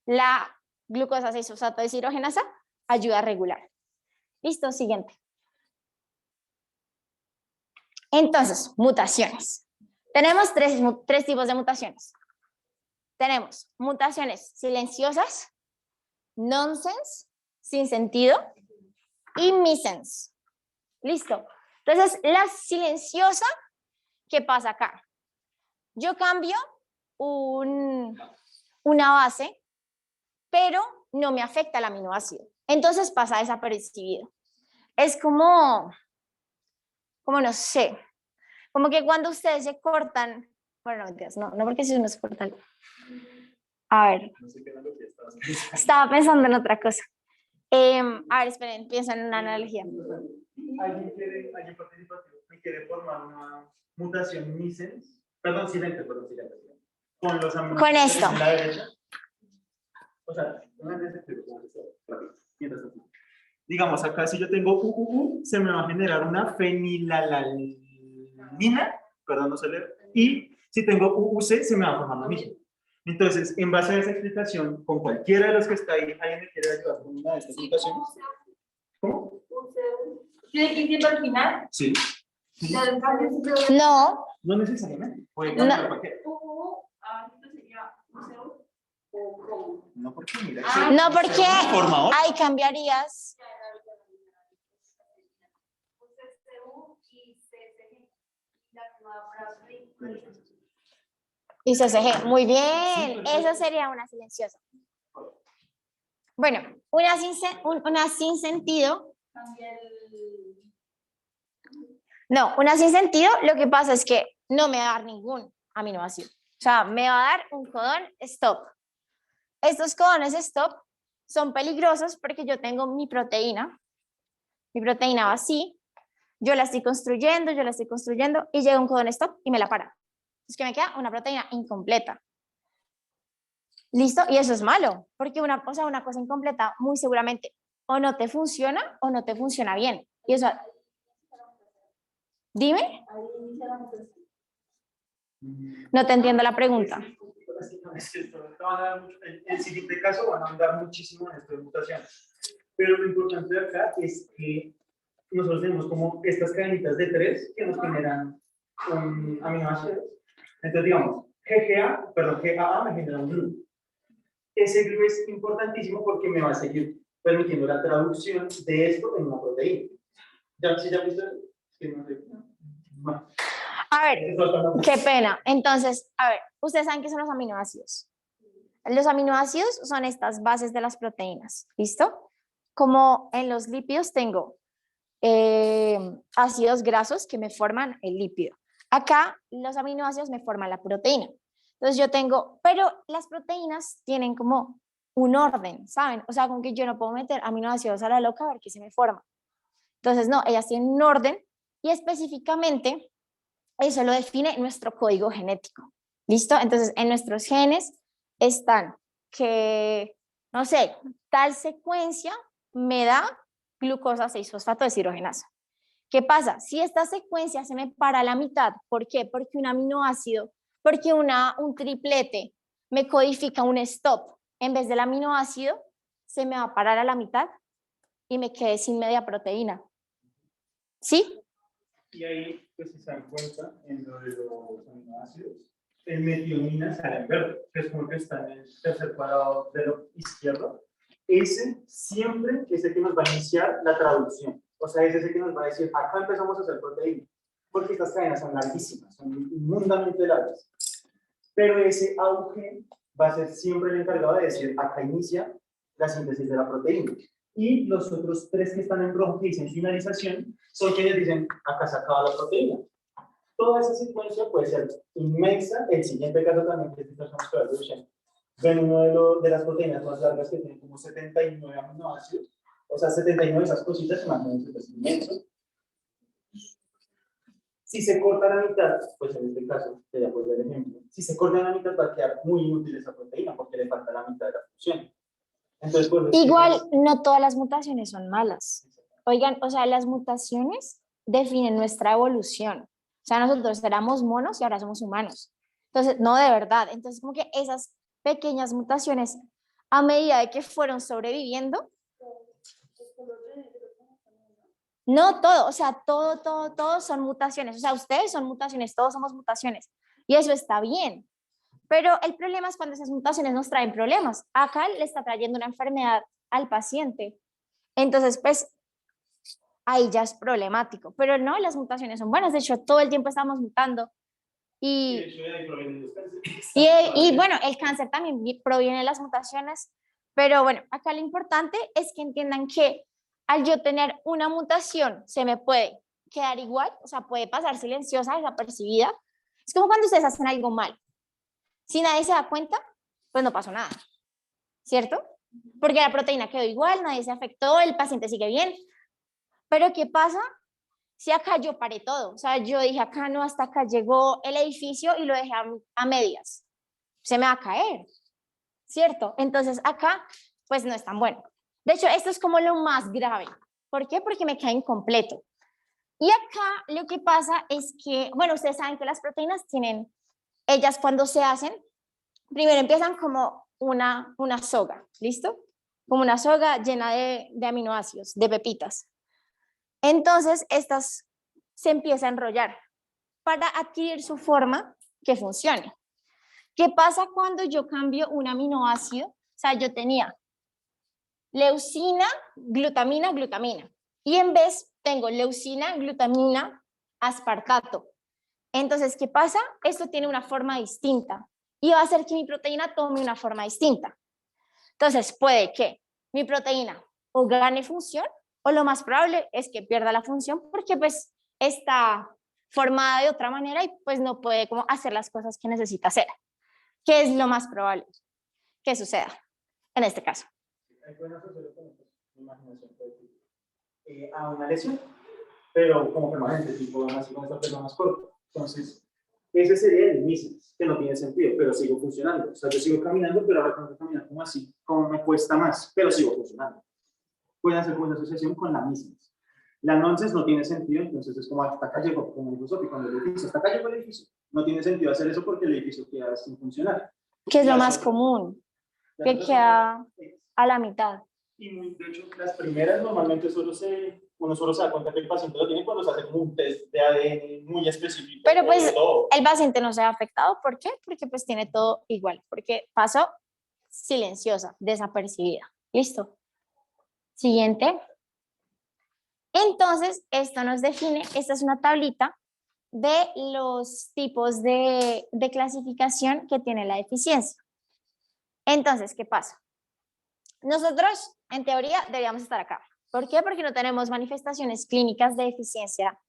la glucosa 6-fosfato deshidrogenasa ayuda a regular. Listo, siguiente. Entonces, mutaciones. Tenemos tres tipos de mutaciones. Tenemos mutaciones silenciosas, nonsense, sin sentido, y missense. Listo. Entonces, la silenciosa, ¿qué pasa acá? Yo cambio una base, pero no me afecta el aminoácido. Entonces pasa desapercibido. Es como no sé, como que cuando ustedes se cortan, bueno, no mentiras, no porque si uno se corta. A ver, No sé qué analogía estabas estaba pensando en otra cosa. A ver, esperen, pienso en una analogía. alguien participativo me quiere formar una mutación missense, perdón, silente, con los aminoácidos Con esto. de la derecha. O sea, digamos, acá si yo tengo UUU, se me va a generar una fenilalanina, perdón, no sé leer, y si tengo UUC, se me va a formar lo mismo. Entonces, en base a esa explicación, con cualquiera de los que está ahí, ¿alguien me quiere ayudar con una de estas mutaciones? ¿Cómo? ¿Tiene que ir al final? Sí. Sí. No, No necesariamente. Puede No. cambiar cualquiera. No, porque mira. no porque Formador. ahí cambiarías. Y CCG, muy bien, eso sería una silenciosa. Bueno, una sin sentido. No, una sin sentido, lo que pasa es que no me va a dar ningún aminoácido. O sea, me va a dar un codón stop. Estos codones stop son peligrosos porque yo tengo mi proteína va así, yo la estoy construyendo y llega un codón stop y me la para. Es que me queda una proteína incompleta. ¿Listo? Y eso es malo, porque una cosa incompleta muy seguramente o no te funciona o no te funciona bien. Y eso... Dime. No te entiendo la pregunta. El siguiente caso van a andar muchísimo en estas mutaciones. Pero lo importante de acá es que nosotros tenemos como estas cadenitas de 3 que nos generan un aminoácido. Entonces, digamos, GAA me genera un GLU. Ese GLU es importantísimo porque me va a seguir permitiendo la traducción de esto en una proteína. ¿Ya viste? Sí, no sé. Bueno. A ver, qué pena. Entonces, a ver, ustedes saben qué son los aminoácidos. Los aminoácidos son estas bases de las proteínas, ¿listo? Como en los lípidos tengo ácidos grasos que me forman el lípido. Acá los aminoácidos me forman la proteína. Entonces yo tengo, pero las proteínas tienen como un orden, ¿saben? O sea, como que yo no puedo meter aminoácidos a la loca a ver qué se me forma. Entonces, no, ellas tienen un orden y específicamente eso lo define nuestro código genético. ¿Listo? Entonces, en nuestros genes están que, no sé, tal secuencia me da glucosa 6-fosfato deshidrogenasa. ¿Qué pasa? Si esta secuencia se me para a la mitad, ¿por qué? Porque un aminoácido, porque un triplete me codifica un stop en vez del aminoácido, se me va a parar a la mitad y me quedé sin media proteína. ¿Sí? Y ahí, pues si se dan cuenta, en lo de los aminoácidos, el metionina sale en verde, que es como que está en el tercer cuadrado de lo izquierdo. Ese siempre es el que nos va a iniciar la traducción. O sea, ese es el que nos va a decir, acá empezamos a hacer proteína. Porque estas cadenas son larguísimas, son inmundamente largas. Pero ese auge va a ser siempre el encargado de decir, acá inicia la síntesis de la proteína. Y los otros tres que están en rojo, que dicen finalización, son quienes dicen, acá se acaba la proteína. Toda esa secuencia puede ser inmensa. El siguiente caso también, que es de Duchenne. Ven uno de las proteínas más largas que tiene como 79 aminoácidos. O sea, 79 de esas cositas, imagínense, es inmenso. Si se corta la mitad, pues en este caso, sería pues el ejemplo, si se corta la mitad va a quedar muy inútil esa proteína porque le falta la mitad de la función. Entonces, pues, Igual, no todas las mutaciones son malas. Oigan, o sea, las mutaciones definen nuestra evolución. O sea, nosotros éramos monos y ahora somos humanos. Entonces, no de verdad. Entonces, como que esas pequeñas mutaciones, a medida de que fueron sobreviviendo, no todo, o sea, todo son mutaciones. O sea, ustedes son mutaciones, todos somos mutaciones. Y eso está bien. Pero el problema es cuando esas mutaciones nos traen problemas. Acá le está trayendo una enfermedad al paciente. Entonces, pues, ahí ya es problemático. Pero no, las mutaciones son buenas. De hecho, todo el tiempo estamos mutando. Y bueno, el cáncer también proviene de las mutaciones. Pero bueno, acá lo importante es que entiendan que al yo tener una mutación, se me puede quedar igual, o sea, puede pasar silenciosa, desapercibida. Es como cuando ustedes hacen algo mal. Si nadie se da cuenta, pues no pasó nada, ¿cierto? Porque la proteína quedó igual, nadie se afectó, el paciente sigue bien. Pero ¿qué pasa si acá yo paré todo? O sea, yo dije acá no, hasta acá llegó el edificio y lo dejé a medias. Se me va a caer, ¿cierto? Entonces acá, pues no es tan bueno. De hecho, esto es como lo más grave. ¿Por qué? Porque me queda incompleto. Y acá lo que pasa es que, bueno, ustedes saben que las proteínas tienen, ellas cuando se hacen, primero empiezan como una soga, ¿listo? Como una soga llena de aminoácidos, de pepitas. Entonces, estas se empiezan a enrollar para adquirir su forma que funcione. ¿Qué pasa cuando yo cambio un aminoácido? O sea, yo tenía leucina, glutamina, glutamina. Y en vez tengo leucina, glutamina, aspartato. Entonces, ¿qué pasa? Esto tiene una forma distinta y va a hacer que mi proteína tome una forma distinta. Entonces, puede que mi proteína o gane función o lo más probable es que pierda la función porque pues está formada de otra manera y pues no puede como hacer las cosas que necesita hacer. ¿Qué es lo más probable que suceda en este caso? A una lesión, pero como permanente, tipo así con esta persona más corta. Entonces, ese sería el inicio, que no tiene sentido, pero sigo funcionando. O sea, yo sigo caminando, pero ahora tengo que caminar como así, como me cuesta más, pero sigo funcionando. Pueden hacer una asociación con la misma. La nonsense no tiene sentido, entonces es como hasta acá llegó, como dijo Sofi, cuando el edificio, hasta acá llegó el edificio. No tiene sentido hacer eso porque el edificio queda sin funcionar. ¿Qué es lo más común? Que queda a la mitad. Y de hecho, las primeras normalmente uno solo se da cuenta que el paciente lo tiene cuando se hace como un test de ADN muy específico. Pero pues el paciente no se ha afectado. ¿Por qué? Porque pues tiene todo igual. Porque pasó silenciosa, desapercibida. ¿Listo? Siguiente. Entonces, esto nos define, esta es una tablita de los tipos de clasificación que tiene la deficiencia. Entonces, ¿qué pasa? Nosotros, en teoría, deberíamos estar acá. ¿Por qué? Porque no tenemos manifestaciones clínicas de deficiencia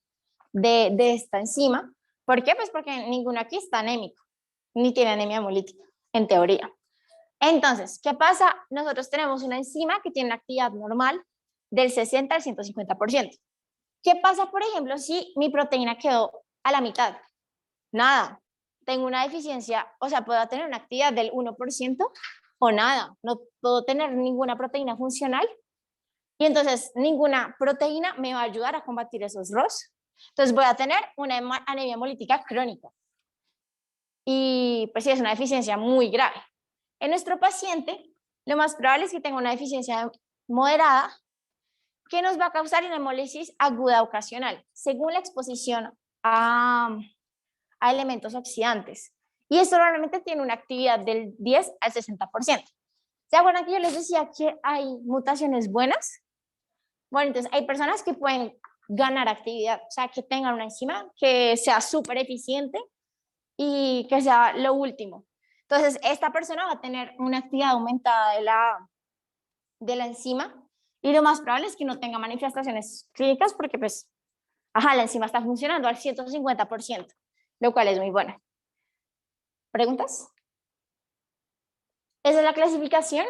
de esta enzima. ¿Por qué? Pues porque ninguno aquí está anémico, ni tiene anemia hemolítica, en teoría. Entonces, ¿qué pasa? Nosotros tenemos una enzima que tiene una actividad normal del 60 al 150%. ¿Qué pasa, por ejemplo, si mi proteína quedó a la mitad? Nada. Tengo una deficiencia, o sea, puedo tener una actividad del 1% o nada. No puedo tener ninguna proteína funcional Y entonces ninguna proteína me va a ayudar a combatir esos ROS. Entonces voy a tener una anemia hemolítica crónica. Y pues sí, es una deficiencia muy grave. En nuestro paciente, lo más probable es que tenga una deficiencia moderada que nos va a causar una hemólisis aguda ocasional, según la exposición a elementos oxidantes. Y esto normalmente tiene una actividad del 10 al 60%. ¿Se acuerdan que yo les decía que hay mutaciones buenas? Bueno, entonces hay personas que pueden ganar actividad, o sea, que tengan una enzima que sea súper eficiente y que sea lo último. Entonces, esta persona va a tener una actividad aumentada de la enzima y lo más probable es que no tenga manifestaciones clínicas porque, pues, la enzima está funcionando al 150%, lo cual es muy bueno. ¿Preguntas? Esa es la clasificación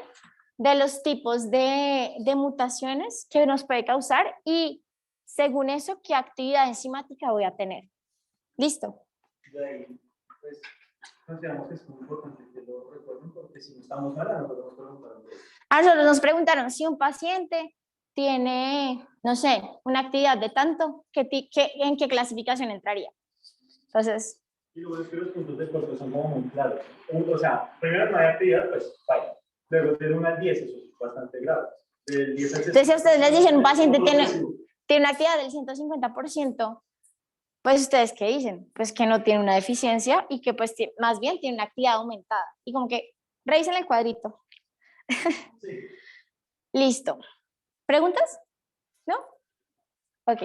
de los tipos de mutaciones que nos puede causar y, según eso, qué actividad enzimática voy a tener. ¿Listo? De ahí, pues, consideramos que es muy importante que lo recuerden porque si no estamos hablando, podemos preguntar. A nosotros nos preguntaron si un paciente tiene, no sé, una actividad de tanto, ¿en qué clasificación entraría? Entonces, Y luego es que los puntos de corte son como muy claros. O sea, primero no hay actividad, pues vaya. Luego del 1 al 10, eso es bastante grave. Del 10 al 60. entonces si ustedes les dicen un paciente tiene una actividad del 150%, pues ustedes ¿qué dicen? Pues que no tiene una deficiencia y que pues más bien tiene una actividad aumentada. Y como que revisen el cuadrito. Sí. Listo. ¿Preguntas? ¿No? Ok.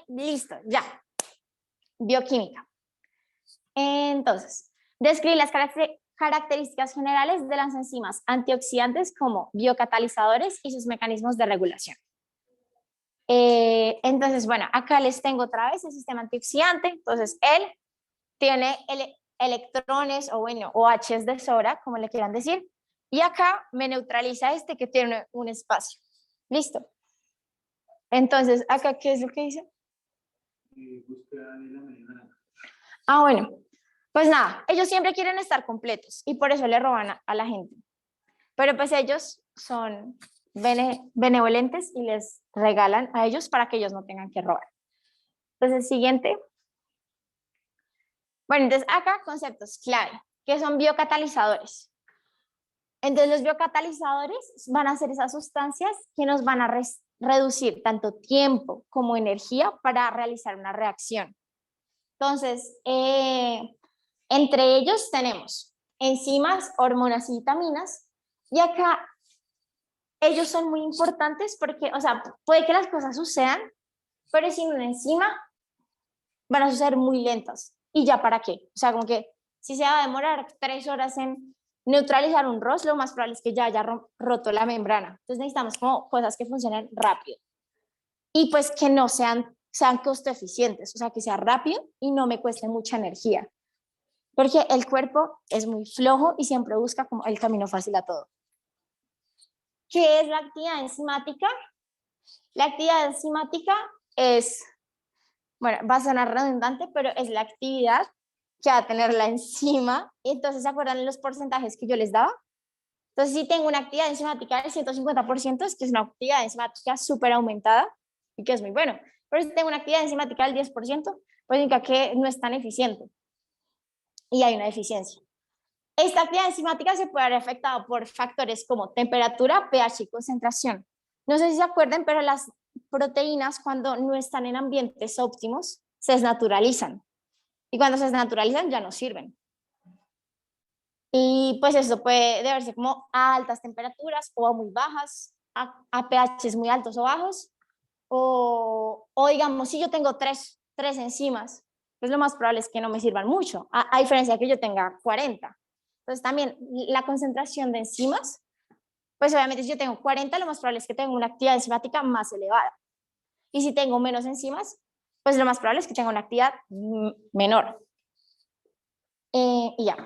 Listo, ya. Bioquímica. Entonces, describe las características generales de las enzimas antioxidantes como biocatalizadores y sus mecanismos de regulación. Entonces, bueno, acá les tengo otra vez el sistema antioxidante. Entonces, él tiene electrones o bueno, OHs de sobra, como le quieran decir. Y acá me neutraliza este que tiene un espacio. Listo. Entonces, acá, ¿qué es lo que dice? Bueno, pues nada, ellos siempre quieren estar completos y por eso le roban a la gente. Pero pues ellos son benevolentes y les regalan a ellos para que ellos no tengan que robar. Entonces, siguiente. Bueno, entonces acá conceptos clave, que son biocatalizadores. Entonces los biocatalizadores van a ser esas sustancias que nos van a reducir tanto tiempo como energía para realizar una reacción. Entonces, entre ellos tenemos enzimas, hormonas y vitaminas. Y acá ellos son muy importantes porque, o sea, puede que las cosas sucedan, pero sin una enzima van a suceder muy lentas. ¿Y ya para qué? O sea, como que si se va a demorar 3 horas en neutralizar un ROS, lo más probable es que ya haya roto la membrana. Entonces necesitamos como cosas que funcionen rápido. Y pues que no sean costo eficientes, o sea, que sea rápido y no me cueste mucha energía. Porque el cuerpo es muy flojo y siempre busca como el camino fácil a todo. ¿Qué es la actividad enzimática? La actividad enzimática es, bueno, va a sonar redundante, pero es la actividad que va a tener la enzima. Entonces, ¿se acuerdan los porcentajes que yo les daba? Entonces, si tengo una actividad enzimática del 150%, es que es una actividad enzimática súper aumentada y que es muy bueno. Pero si tengo una actividad enzimática del 10%, pues significa que no es tan eficiente y hay una deficiencia. Esta actividad enzimática se puede ver afectada por factores como temperatura, pH y concentración. No sé si se acuerdan, pero las proteínas cuando no están en ambientes óptimos se desnaturalizan. Y cuando se desnaturalizan ya no sirven. Y pues eso puede deberse como a altas temperaturas o a muy bajas, a pHs muy altos o bajos. O digamos, si yo tengo tres enzimas, pues lo más probable es que no me sirvan mucho, a diferencia de que yo tenga 40. Entonces también la concentración de enzimas, pues obviamente si yo tengo 40, lo más probable es que tenga una actividad enzimática más elevada. Y si tengo menos enzimas, pues lo más probable es que tenga una actividad menor. Y ya.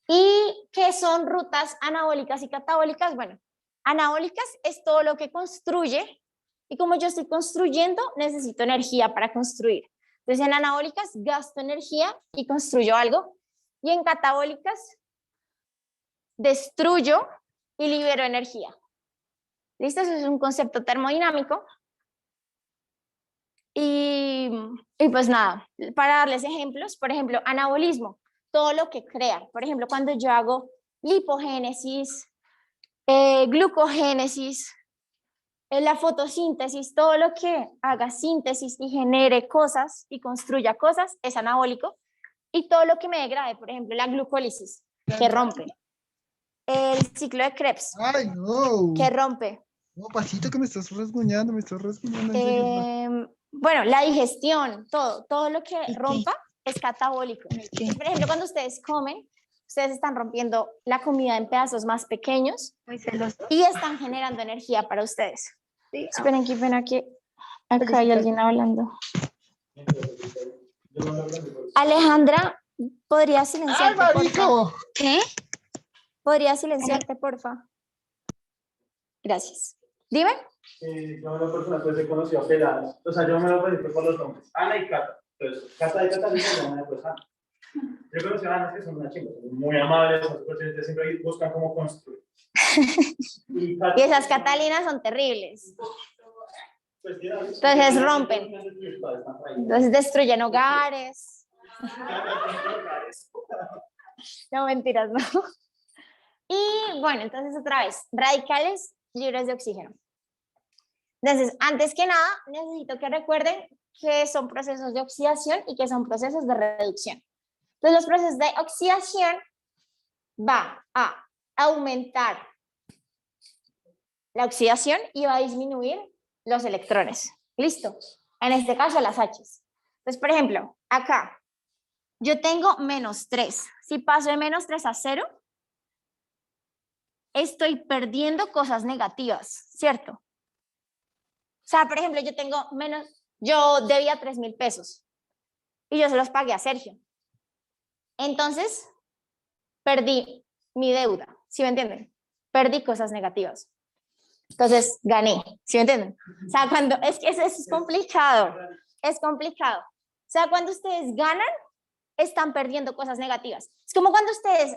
¿Y qué son rutas anabólicas y catabólicas? Bueno, anabólicas es todo lo que construye y como yo estoy construyendo, necesito energía para construir. Entonces en anabólicas gasto energía y construyo algo y en catabólicas destruyo y libero energía. ¿Listo? Eso es un concepto termodinámico. Y pues nada, para darles ejemplos, por ejemplo, anabolismo, todo lo que crea. Por ejemplo, cuando yo hago lipogénesis, glucogénesis, la fotosíntesis, todo lo que haga síntesis y genere cosas y construya cosas es anabólico. Y todo lo que me degrade, por ejemplo, la glucólisis, que rompe. El ciclo de Krebs, Ay, no. que rompe. No, pasito que me estás rasguñando, en serio. Bueno, la digestión, todo lo que rompa es catabólico. Entonces, por ejemplo, cuando ustedes comen, ustedes están rompiendo la comida en pedazos más pequeños Muy celoso. y están generando energía para ustedes. Sí. Esperen, qué pena que acá hay alguien hablando. Alejandra, ¿podrías ¡Ay, silenciarte, porfa? marico! ¿Qué? ¿Podrías silenciarte, porfa? Gracias. Dime. Yo una persona pues he conocido peladas, o sea, yo me lo pedí por los nombres, Ana y Cata. Entonces, Cata y Catalina llaman pues Ana. Yo conocí a Ana que son unas chicas, son muy amables, son súper chéveres, siempre buscan cómo construir. Y esas Catalinas son terribles. Pues, Entonces rompen. Entonces destruyen hogares. No, mentiras, no. Y bueno, entonces otra vez, radicales libres de oxígeno. Entonces, antes que nada, necesito que recuerden que son procesos de oxidación y que son procesos de reducción. Entonces, los procesos de oxidación va a aumentar la oxidación y va a disminuir los electrones. ¿Listo? En este caso, las H's. Entonces, por ejemplo, acá, yo tengo -3. Si paso de -3 a 0, estoy perdiendo cosas negativas, ¿cierto? O sea, por ejemplo, yo debía 3.000 pesos y yo se los pagué a Sergio. Entonces, perdí mi deuda, ¿sí me entienden? Perdí cosas negativas. Entonces, gané, ¿sí me entienden? O sea, es que eso es complicado, es complicado. O sea, cuando ustedes ganan, están perdiendo cosas negativas. Es como cuando ustedes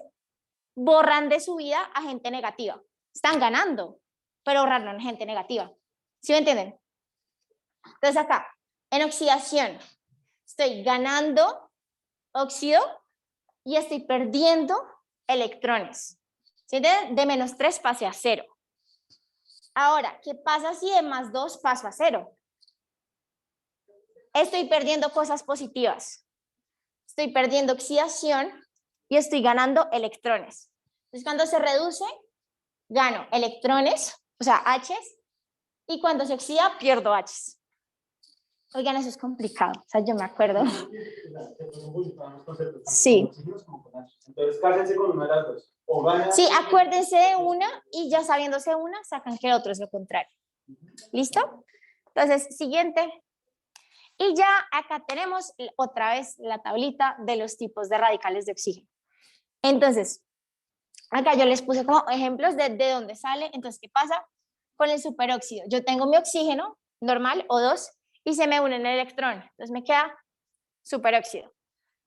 borran de su vida a gente negativa. Están ganando, pero borraron a gente negativa. ¿Sí me entienden? Entonces acá, en oxidación, estoy ganando óxido y estoy perdiendo electrones. ¿Sí entienden? De -3 pase a 0. Ahora, ¿qué pasa si de +2 paso a 0? Estoy perdiendo cosas positivas. Estoy perdiendo oxidación y estoy ganando electrones. Entonces, cuando se reduce, gano electrones, o sea, H's, y cuando se oxida, pierdo H's. Oigan, eso es complicado, o sea, yo me acuerdo. Sí. Entonces, cásense con una de las dos. O ganan, Sí, acuérdense de una y ya sabiéndose una, sacan que el otro es lo contrario. ¿Listo? Entonces, siguiente. Y ya acá tenemos otra vez la tablita de los tipos de radicales de oxígeno. Entonces, acá yo les puse como ejemplos de dónde sale. Entonces, ¿qué pasa con el superóxido? Yo tengo mi oxígeno normal, O2, y se me une el electrón. Entonces, me queda superóxido.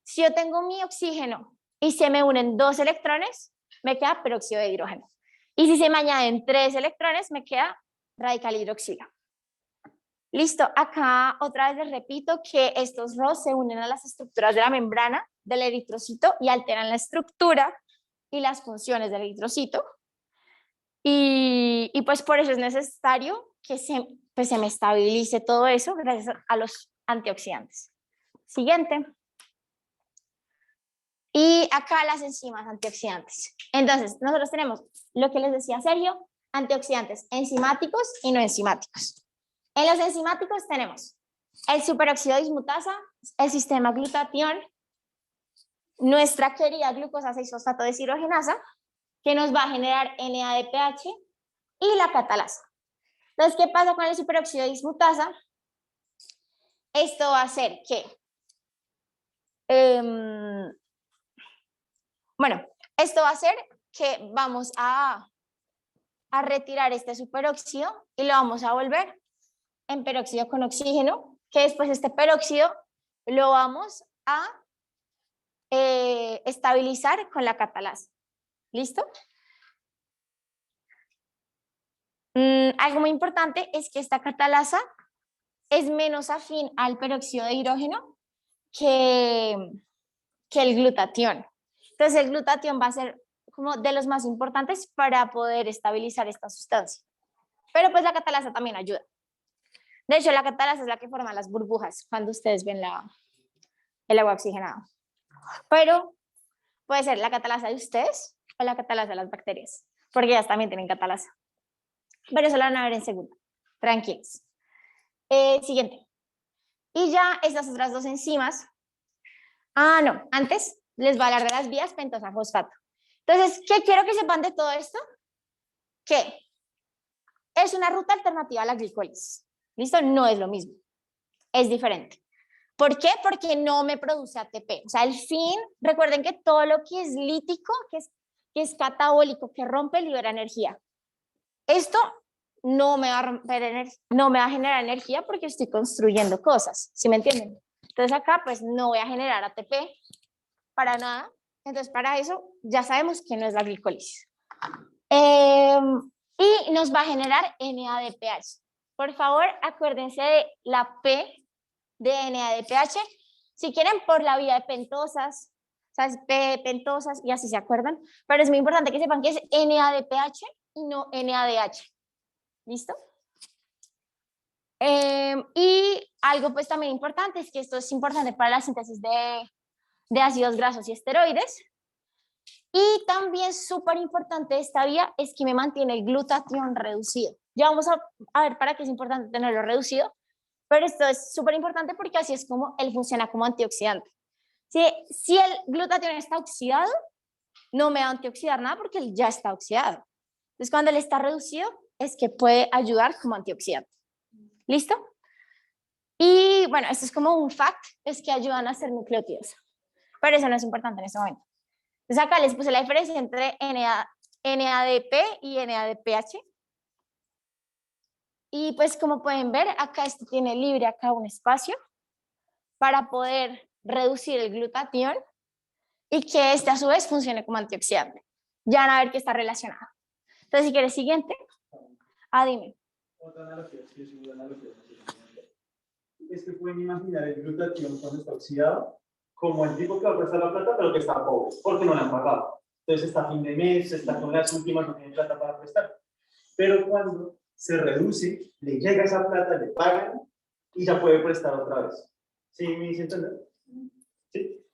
Si yo tengo mi oxígeno y se me unen 2 electrones, me queda peróxido de hidrógeno. Y si se me añaden 3 electrones, me queda radical hidroxilo. Listo, acá otra vez les repito que estos ROS se unen a las estructuras de la membrana del eritrocito y alteran la estructura y las funciones del eritrocito. Y pues por eso es necesario que se me estabilice todo eso gracias a los antioxidantes. Siguiente. Y acá las enzimas antioxidantes. Entonces, nosotros tenemos lo que les decía Sergio, antioxidantes enzimáticos y no enzimáticos. En los enzimáticos tenemos el superóxido dismutasa, el sistema glutatión, nuestra querida glucosa 6-fosfato deshidrogenasa, que nos va a generar NADPH, y la catalasa. Entonces, ¿qué pasa con el superóxido dismutasa? Esto va a hacer que esto va a hacer que vamos a retirar este superóxido y lo vamos a volver en peróxido con oxígeno, que después este peróxido lo vamos a estabilizar con la catalasa. ¿Listo? Algo muy importante es que esta catalasa es menos afín al peróxido de hidrógeno que el glutatión. Entonces el glutatión va a ser como de los más importantes para poder estabilizar esta sustancia. Pero pues la catalasa también ayuda. De hecho, la catalasa es la que forma las burbujas cuando ustedes ven el agua oxigenada. Pero puede ser la catalasa de ustedes o la catalasa de las bacterias, porque ellas también tienen catalasa. Pero eso lo van a ver en segunda. Tranquilos. Siguiente. Y ya estas otras dos enzimas. No, antes les voy a hablar de las vías pentosa-fosfato. Entonces, ¿qué quiero que sepan de todo esto? Que es una ruta alternativa a la glicólisis. ¿Listo? No es lo mismo. Es diferente. ¿Por qué? Porque no me produce ATP. O sea, el fin, recuerden que todo lo que es lítico, que es catabólico, que rompe, libera energía. Esto no me va a generar energía porque estoy construyendo cosas, ¿sí me entienden? Entonces acá pues no voy a generar ATP para nada. Entonces para eso ya sabemos que no es la glicólisis. Y nos va a generar NADPH. Por favor, acuérdense de la P de NADPH. Si quieren, por la vía de pentosas, o sea, es P de pentosas y así se acuerdan. Pero es muy importante que sepan que es NADPH y no NADH. ¿Listo? Y algo pues también importante es que esto es importante para la síntesis de ácidos grasos y esteroides. Y también súper importante de esta vía es que me mantiene el glutatión reducido. Ya vamos a ver para qué es importante tenerlo reducido, pero esto es súper importante porque así es como él funciona como antioxidante. Si el glutatión está oxidado, no me va a antioxidar nada porque él ya está oxidado. Entonces cuando él está reducido es que puede ayudar como antioxidante. ¿Listo? Y bueno, esto es como un fact, es que ayudan a hacer nucleótidos, pero eso no es importante en este momento. Entonces acá les puse la diferencia entre NADP y NADPH. Y pues como pueden ver, acá esto tiene libre acá un espacio para poder reducir el glutatión y que este a su vez funcione como antioxidante. Ya van a ver que está relacionado. Entonces si quieres siguiente, dime. Otra analogía, sí, es una analogía. Es que pueden imaginar el glutatión cuando está oxidado como el tipo que va a prestar la plata, pero que está pobre, porque no la han pagado. Entonces está a fin de mes, está con las últimas, no tiene plata para prestar. Pero cuando se reduce, le llega esa plata, le pagan y ya puede prestar otra vez. ¿Sí me hice entender? ¿Sí?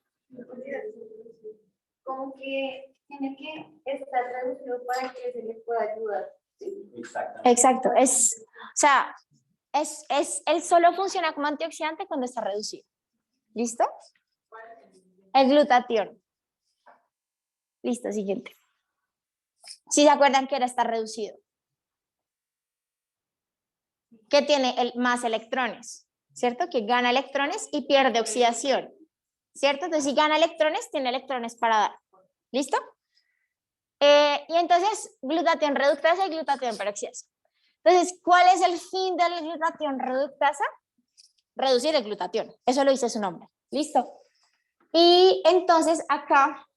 Como que tiene que estar reducido para que se le pueda ayudar. Sí, exactamente. Exacto. O sea, él solo funciona como antioxidante cuando está reducido. ¿Listo? El glutatión. Listo, siguiente. Si se acuerdan que era estar reducido. Que tiene más electrones, ¿cierto? Que gana electrones y pierde oxidación, ¿cierto? Entonces, si gana electrones, tiene electrones para dar. ¿Listo? Y entonces, glutatión reductasa y glutatión peroxidasa. Entonces, ¿cuál es el fin de la glutatión reductasa? Reducir el glutatión. Eso lo dice su nombre. ¿Listo? Y entonces acá,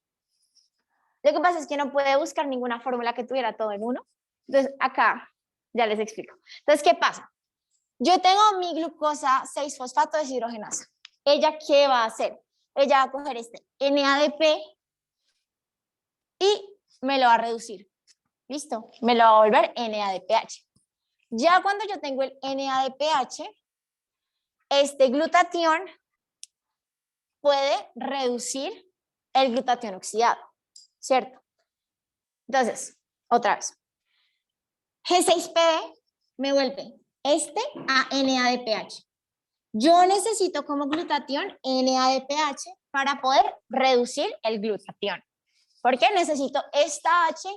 lo que pasa es que no puede buscar ninguna fórmula que tuviera todo en uno. Entonces acá, ya les explico. Entonces, ¿qué pasa? Yo tengo mi glucosa 6-fosfato deshidrogenasa. ¿Ella qué va a hacer? Ella va a coger este NADP y me lo va a reducir. ¿Listo? Me lo va a volver NADPH. Ya cuando yo tengo el NADPH, este glutatión puede reducir el glutatión oxidado, ¿cierto? Entonces, otra vez. G6PD me vuelve este a NADPH. Yo necesito como glutatión NADPH para poder reducir el glutatión. ¿Por qué? Necesito esta H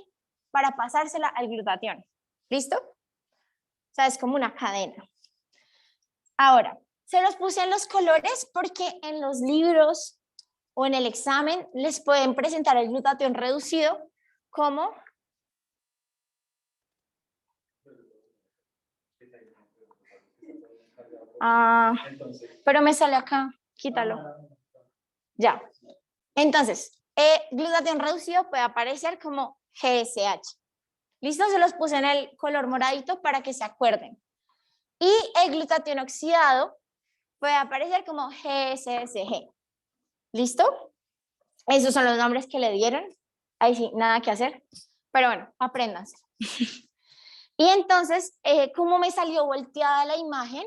para pasársela al glutatión. ¿Listo? O sea, es como una cadena. Ahora, se los puse en los colores porque en los libros o en el examen les pueden presentar el glutatión reducido como pero me sale acá, quítalo. Ya. Entonces, glutatión reducido puede aparecer como GSH. ¿Listo? Se los puse en el color moradito para que se acuerden. Y el glutatión oxidado puede aparecer como GSSG. ¿Listo? Esos son los nombres que le dieron. Ahí sí, nada que hacer. Pero bueno, apréndanse. Y entonces, como me salió volteada la imagen,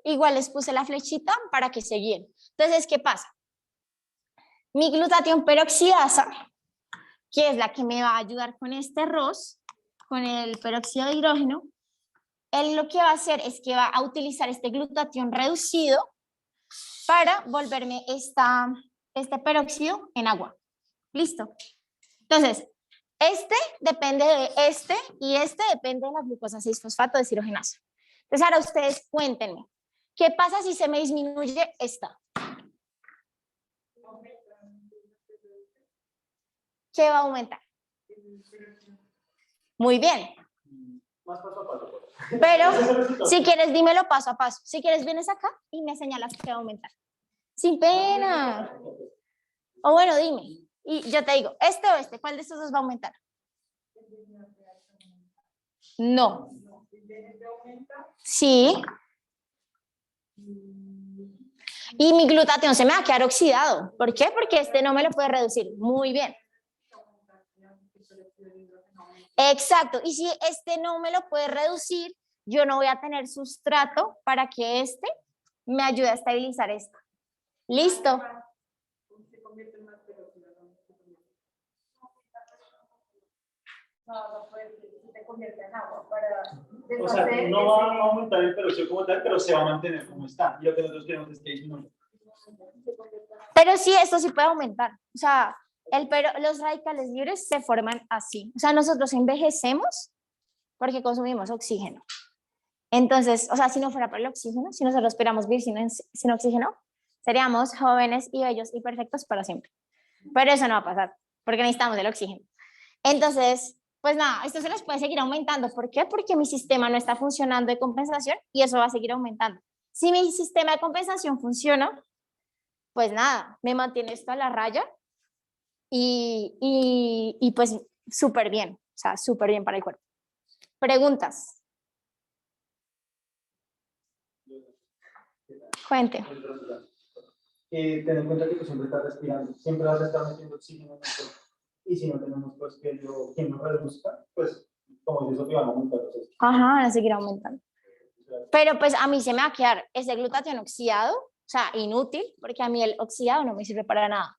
igual les puse la flechita para que se guíen. Entonces, ¿qué pasa? Mi glutatión peroxidasa, que es la que me va a ayudar con este ROS, con el peróxido de hidrógeno, él lo que va a hacer es que va a utilizar este glutatión reducido para volverme este peróxido en agua. ¿Listo? Entonces, este depende de este y este depende de la glucosa 6-fosfato deshidrogenasa. Entonces, ahora ustedes cuéntenme, ¿qué pasa si se me disminuye esta? ¿Qué va a aumentar? Muy bien. Más paso a paso. Pero si quieres, dímelo paso a paso. Si quieres, vienes acá y me señalas que va a aumentar. Sin pena. O bueno, dime. Y yo te digo, ¿este o este? ¿Cuál de estos dos va a aumentar? No. Sí. Y mi glutatión se me va a quedar oxidado. ¿Por qué? Porque este no me lo puede reducir. Muy bien. Exacto. Y si este no me lo puede reducir, yo no voy a tener sustrato para que este me ayude a estabilizar esto. Listo. O sea, no va a aumentar el peróxido como tal, pero se va a mantener como está. Y lo que nosotros queremos es que disminuya. Pero sí, esto sí puede aumentar. O sea, los radicales libres se forman así. O sea, nosotros envejecemos porque consumimos oxígeno. Entonces, o sea, si no fuera por el oxígeno, si nosotros esperamos vivir sin oxígeno, seríamos jóvenes y bellos y perfectos para siempre. Pero eso no va a pasar, porque necesitamos el oxígeno. Entonces, pues nada, esto se les puede seguir aumentando. ¿Por qué? Porque mi sistema no está funcionando de compensación y eso va a seguir aumentando. Si mi sistema de compensación funciona, pues nada, me mantiene esto a la raya y pues súper bien, o sea, súper bien para el cuerpo. Preguntas. Cuente. Ten en cuenta que tú siempre estás respirando, siempre vas a estar metiendo oxígeno en el cuerpo. Y si no tenemos pues quien nos reduzca, pues como dice Sofía, van a aumentar los excesos. Ajá, van a seguir aumentando. Pero pues a mí se me va a quedar ese glutatión oxidado, o sea, inútil, porque a mí el oxidado no me sirve para nada.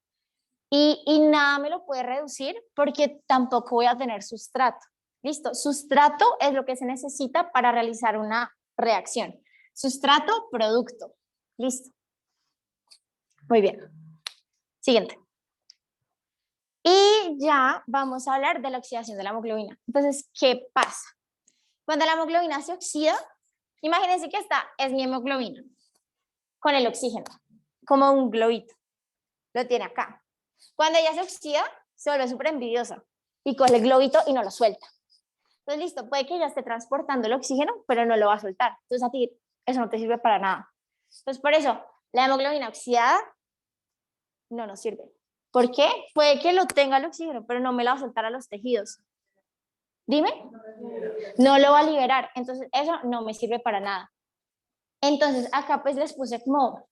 Y nada me lo puede reducir porque tampoco voy a tener sustrato. ¿Listo? Sustrato es lo que se necesita para realizar una reacción. Sustrato, producto. Listo. Muy bien. Siguiente. Y ya vamos a hablar de la oxidación de la hemoglobina. Entonces, ¿qué pasa? Cuando la hemoglobina se oxida, imagínense que esta es mi hemoglobina con el oxígeno, como un globito. Lo tiene acá. Cuando ella se oxida, se vuelve súper envidiosa y coge el globito y no lo suelta. Entonces, listo, puede que ella esté transportando el oxígeno, pero no lo va a soltar. Entonces, a ti eso no te sirve para nada. Entonces, por eso, la hemoglobina oxidada no nos sirve. ¿Por qué? Puede que lo tenga el oxígeno, pero no me la va a soltar a los tejidos. Dime. No lo va a liberar. Entonces, eso no me sirve para nada. Entonces, acá pues les puse como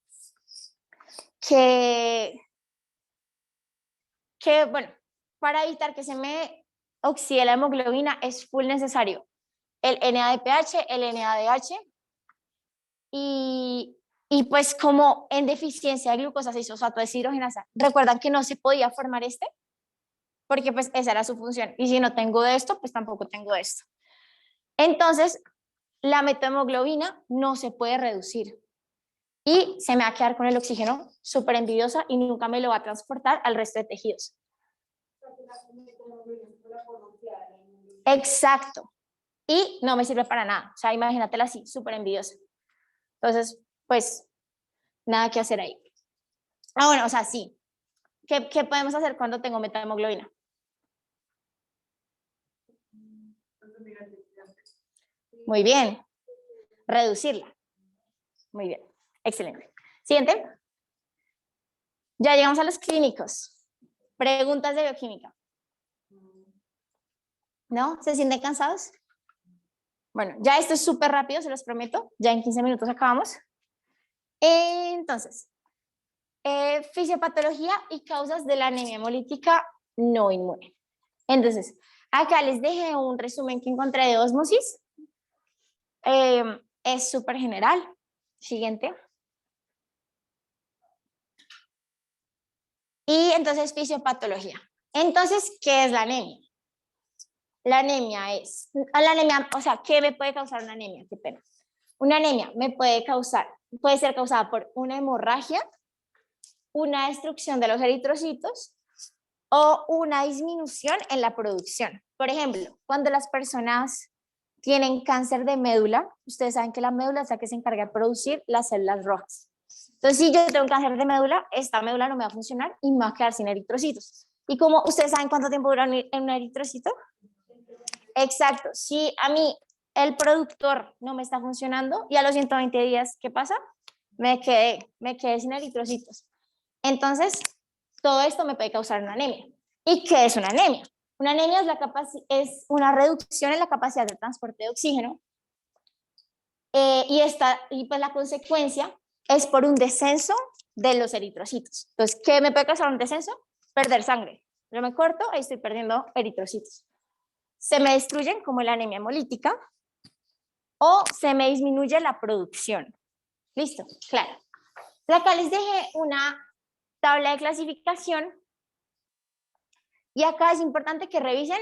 que bueno, para evitar que se me oxide la hemoglobina es full necesario el NADPH, el NADH y pues como en deficiencia de glucosa 6-fosfato deshidrogenasa, ¿recuerdan que no se podía formar este? Porque pues esa era su función y si no tengo de esto, pues tampoco tengo de esto. Entonces, la metahemoglobina no se puede reducir y se me va a quedar con el oxígeno súper envidiosa y nunca me lo va a transportar al resto de tejidos. Exacto. Y no me sirve para nada. O sea, imagínatela así, súper envidiosa. Entonces, pues, nada que hacer ahí. Ah, bueno, o sea, sí. ¿Qué podemos hacer cuando tengo metahemoglobina? Muy bien. Reducirla. Muy bien. Excelente. Siguiente. Ya llegamos a los clínicos. Preguntas de bioquímica. ¿No? ¿Se sienten cansados? Bueno, ya esto es súper rápido, se los prometo. Ya en 15 minutos acabamos. Entonces, fisiopatología y causas de la anemia hemolítica no inmune. Entonces, acá les dejé un resumen que encontré de ósmosis. Es súper general. Siguiente. Y entonces, fisiopatología. Entonces, ¿qué es la anemia? La anemia es, o sea, ¿qué me puede causar una anemia? Qué pena. Una anemia puede ser causada por una hemorragia, una destrucción de los eritrocitos o una disminución en la producción. Por ejemplo, cuando las personas tienen cáncer de médula, ustedes saben que la médula es la que se encarga de producir las células rojas. Entonces, si yo tengo cáncer de médula, esta médula no me va a funcionar y me va a quedar sin eritrocitos. ¿Y como ustedes saben cuánto tiempo dura un eritrocito? Exacto. Si a mí el productor no me está funcionando y a los 120 días, ¿qué pasa? Me quedé sin eritrocitos. Entonces, todo esto me puede causar una anemia. ¿Y qué es una anemia? Una anemia es una reducción en la capacidad de transporte de oxígeno y pues la consecuencia es por un descenso de los eritrocitos. Entonces, ¿qué me puede causar un descenso? Perder sangre. Yo me corto, ahí estoy perdiendo eritrocitos. Se me destruyen como la anemia hemolítica o se me disminuye la producción. Listo, claro. Acá les dejé una tabla de clasificación y acá es importante que revisen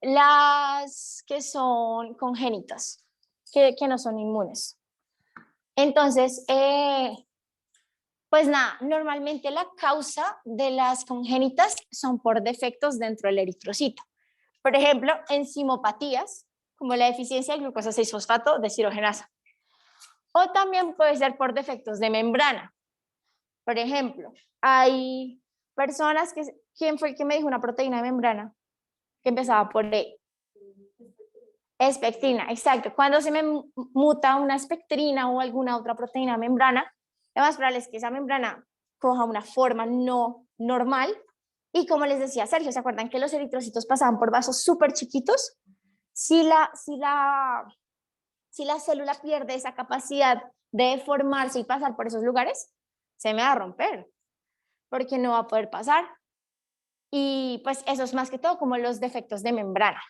las que son congénitas, que no son inmunes. Entonces, pues nada, normalmente la causa de las congénitas son por defectos dentro del eritrocito. Por ejemplo, enzimopatías, como la deficiencia de glucosa 6-fosfato deshidrogenasa. O también puede ser por defectos de membrana. Por ejemplo, hay personas que... ¿Quién fue el que me dijo una proteína de membrana? Que empezaba por E. Espectrina, exacto. Cuando se me muta una espectrina o alguna otra proteína de membrana, lo más probable es que esa membrana coja una forma no normal. Y como les decía Sergio, ¿se acuerdan que los eritrocitos pasaban por vasos súper chiquitos? Si la célula pierde esa capacidad de formarse y pasar por esos lugares, se me va a romper, porque no va a poder pasar. Y pues eso es más que todo como los defectos de membrana.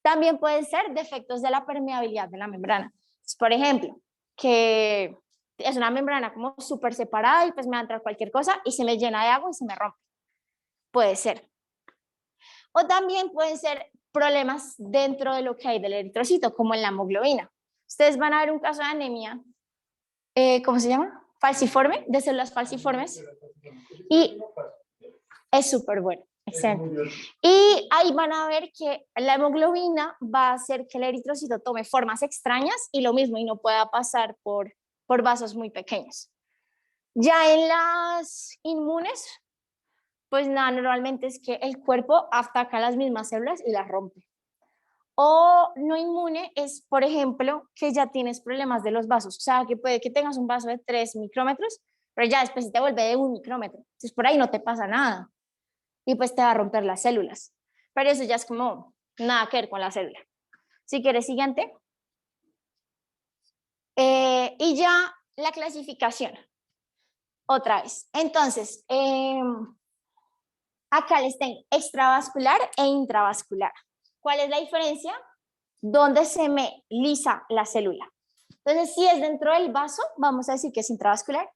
También pueden ser defectos de la permeabilidad de la membrana. Entonces, por ejemplo, que es una membrana como súper separada y pues me va a entrar cualquier cosa y se me llena de agua y se me rompe. Puede ser. O también pueden ser problemas dentro de lo que hay del eritrocito, como en la hemoglobina. Ustedes van a ver un caso de anemia, ¿cómo se llama? Falciforme, de células falciformes. Y es súper bueno, excelente. Y ahí van a ver que la hemoglobina va a hacer que el eritrocito tome formas extrañas y lo mismo, y no pueda pasar por vasos muy pequeños. Ya en las inmunes, pues nada, normalmente es que el cuerpo ataca las mismas células y las rompe. O no inmune es, por ejemplo, que ya tienes problemas de los vasos. O sea, que puede que tengas un vaso de 3 micrómetros, pero ya después te vuelve de 1 micrómetro. Entonces por ahí no te pasa nada. Y pues te va a romper las células. Pero eso ya es como nada que ver con la célula. Si quieres, siguiente. Y ya la clasificación. Otra vez. Entonces, acá les tengo extravascular e intravascular. ¿Cuál es la diferencia? ¿Dónde se me lisa la célula? Entonces, si es dentro del vaso, vamos a decir que es intravascular.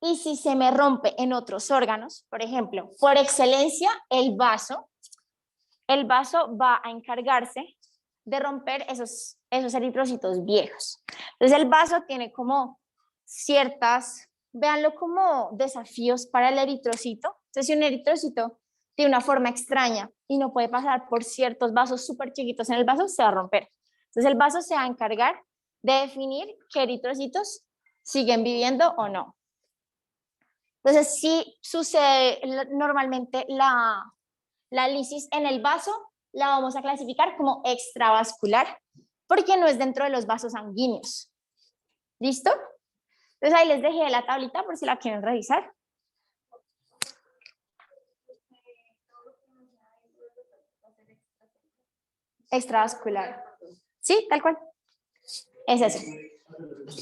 Y si se me rompe en otros órganos, por ejemplo, por excelencia, el vaso va a encargarse de romper esos eritrocitos viejos. Entonces, el vaso tiene como ciertas, véanlo como desafíos para el eritrocito. Entonces, si un eritrocito tiene una forma extraña y no puede pasar por ciertos vasos súper chiquitos en el vaso, se va a romper. Entonces, el vaso se va a encargar de definir qué eritrocitos siguen viviendo o no. Entonces, si sucede normalmente la lisis en el vaso, la vamos a clasificar como extravascular, porque no es dentro de los vasos sanguíneos. ¿Listo? Entonces ahí les dejé la tablita por si la quieren revisar. extravascular. Sí, tal cual. Es eso.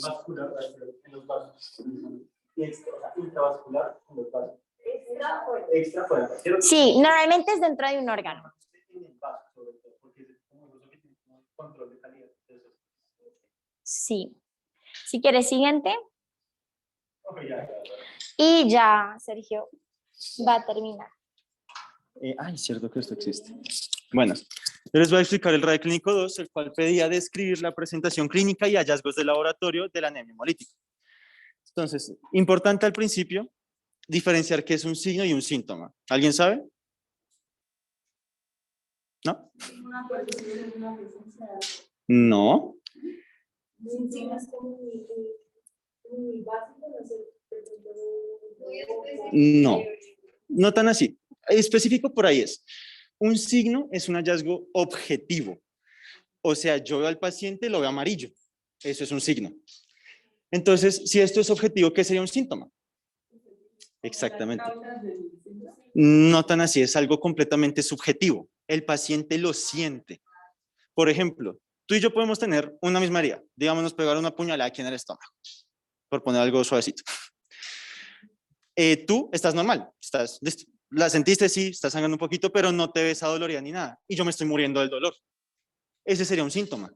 Vascular en los vasos. Y extra, o sea, intravascular en los vasos. Extra fuera. Sí, normalmente es dentro de un órgano. En el vaso, sobre todo, porque es como un uso que tiene como control de calidad. Entonces, Sí. Si quieres, siguiente. ok, ya. Y ya, Sergio va a terminar. Ay, cierto que esto existe. Bueno, yo les voy a explicar el RAE clínico 2, el cual pedía describir la presentación clínica y hallazgos de laboratorio de la anemia hemolítica. Entonces, importante al principio, diferenciar qué es un signo y un síntoma. ¿Alguien sabe? ¿No? No. No. No tan así. Específico por ahí es. Un signo es un hallazgo objetivo. O sea, yo veo al paciente, lo veo amarillo. Eso es un signo. Entonces, si esto es objetivo, ¿qué sería un síntoma? Exactamente. No tan así, es algo completamente subjetivo. El paciente lo siente. Por ejemplo, tú y yo podemos tener una misma herida. Digamos, nos pegaron una puñalada aquí en el estómago, por poner algo suavecito. Tú estás normal, estás listo. La sentiste, sí, estás sangrando un poquito, pero no te ves adolorida ni nada. Y yo me estoy muriendo del dolor. Ese sería un síntoma.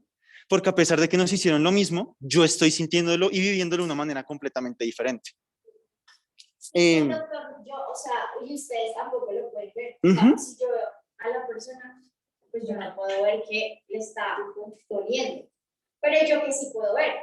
Porque a pesar de que nos hicieron lo mismo, yo estoy sintiéndolo y viviéndolo de una manera completamente diferente. Doctor, yo, o sea, y ustedes tampoco lo pueden ver. O sea, Ujú. si yo veo a la persona, pues yo no puedo ver que le está doliendo. Pero yo que sí puedo ver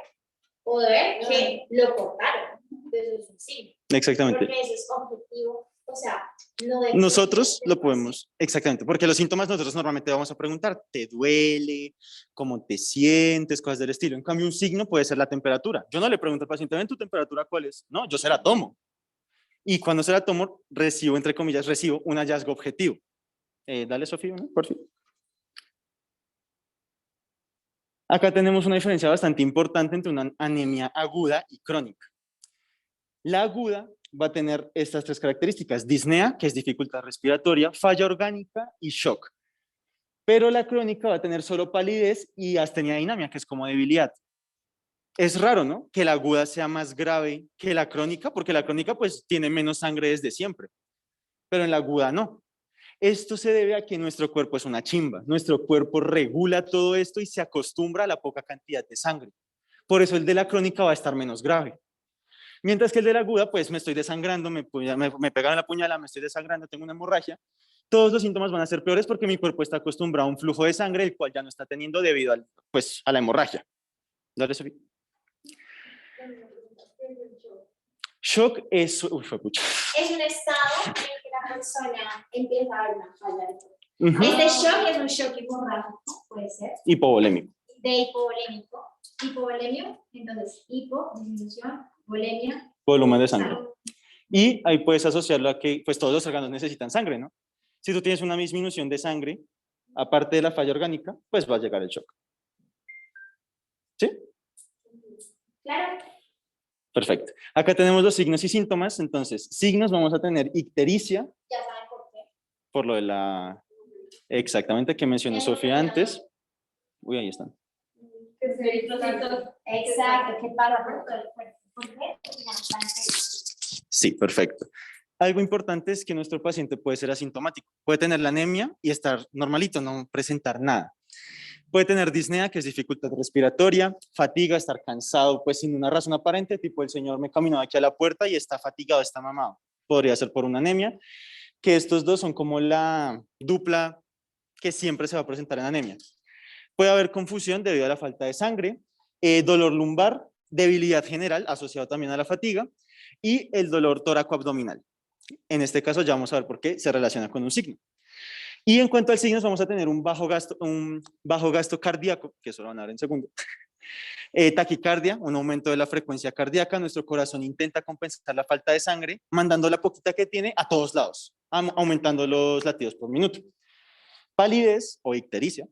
que lo cortaron. Entonces es un signo. Exactamente. Porque eso es objetivo. O sea, no de Nosotros lo podemos, exactamente, porque los síntomas nosotros normalmente vamos a preguntar, ¿te duele? ¿Cómo te sientes? Cosas del estilo. En cambio, un signo puede ser la temperatura. Yo no le pregunto al paciente, ¿ven tu temperatura cuál es? No, yo se la tomo. Y cuando se la tomo, recibo, entre comillas, recibo un hallazgo objetivo. Dale, Sofía, ¿no? Por fin. Acá tenemos una diferencia bastante importante entre una anemia aguda y crónica. La aguda va a tener estas tres características: disnea, que es dificultad respiratoria, falla orgánica y shock. Pero la crónica va a tener solo palidez y astenia dinámica, que es como debilidad. Es raro, ¿no? Que la aguda sea más grave que la crónica, porque la crónica pues tiene menos sangre desde siempre, pero en la aguda no. Esto se debe a que nuestro cuerpo es una chimba. Nuestro cuerpo regula todo esto y se acostumbra a la poca cantidad de sangre. Por eso el de la crónica va a estar menos grave. Mientras que el de la aguda, pues me estoy desangrando, me pegaron la puñalada, me estoy desangrando, tengo una hemorragia. Todos los síntomas van a ser peores porque mi cuerpo está acostumbrado a un flujo de sangre, el cual ya no está teniendo debido al, pues, a la hemorragia. Dale, Sofía. Shock es... Uy, fue pucha. Es un estado en el que la persona empieza a ver una falla. Uh-huh. Este shock es un shock hemorrágico, puede ser. Hipovolémico. De hipovolémico. Hipovolemio, entonces hipo, disminución, volemia. Volumen de sangre. Y ahí puedes asociarlo a que pues todos los órganos necesitan sangre, ¿no? Si tú tienes una disminución de sangre, aparte de la falla orgánica, pues va a llegar el shock. ¿Sí? Claro. Perfecto. Acá tenemos los signos y síntomas. Entonces, signos vamos a tener ictericia. Ya saben por qué. Por lo de la... Exactamente, que mencionó Sofía antes. Uy, ahí están. Exacto, que para por todo el cuerpo. ¿Por qué? Sí, perfecto. Algo importante es que nuestro paciente puede ser asintomático. Puede tener la anemia y estar normalito, no presentar nada. Puede tener disnea, que es dificultad respiratoria, fatiga, estar cansado, pues sin una razón aparente, tipo el señor me caminó aquí a la puerta y está fatigado, está mamado. Podría ser por una anemia, que estos dos son como la dupla que siempre se va a presentar en anemia. Puede haber confusión debido a la falta de sangre, dolor lumbar, debilidad general asociado también a la fatiga y el dolor tóraco-abdominal. En este caso ya vamos a ver por qué se relaciona con un signo. Y en cuanto al signo, vamos a tener un bajo gasto cardíaco, que eso lo van a ver en segundo. Taquicardia, un aumento de la frecuencia cardíaca. Nuestro corazón intenta compensar la falta de sangre, mandando la poquita que tiene a todos lados, aumentando los latidos por minuto. Palidez o ictericia,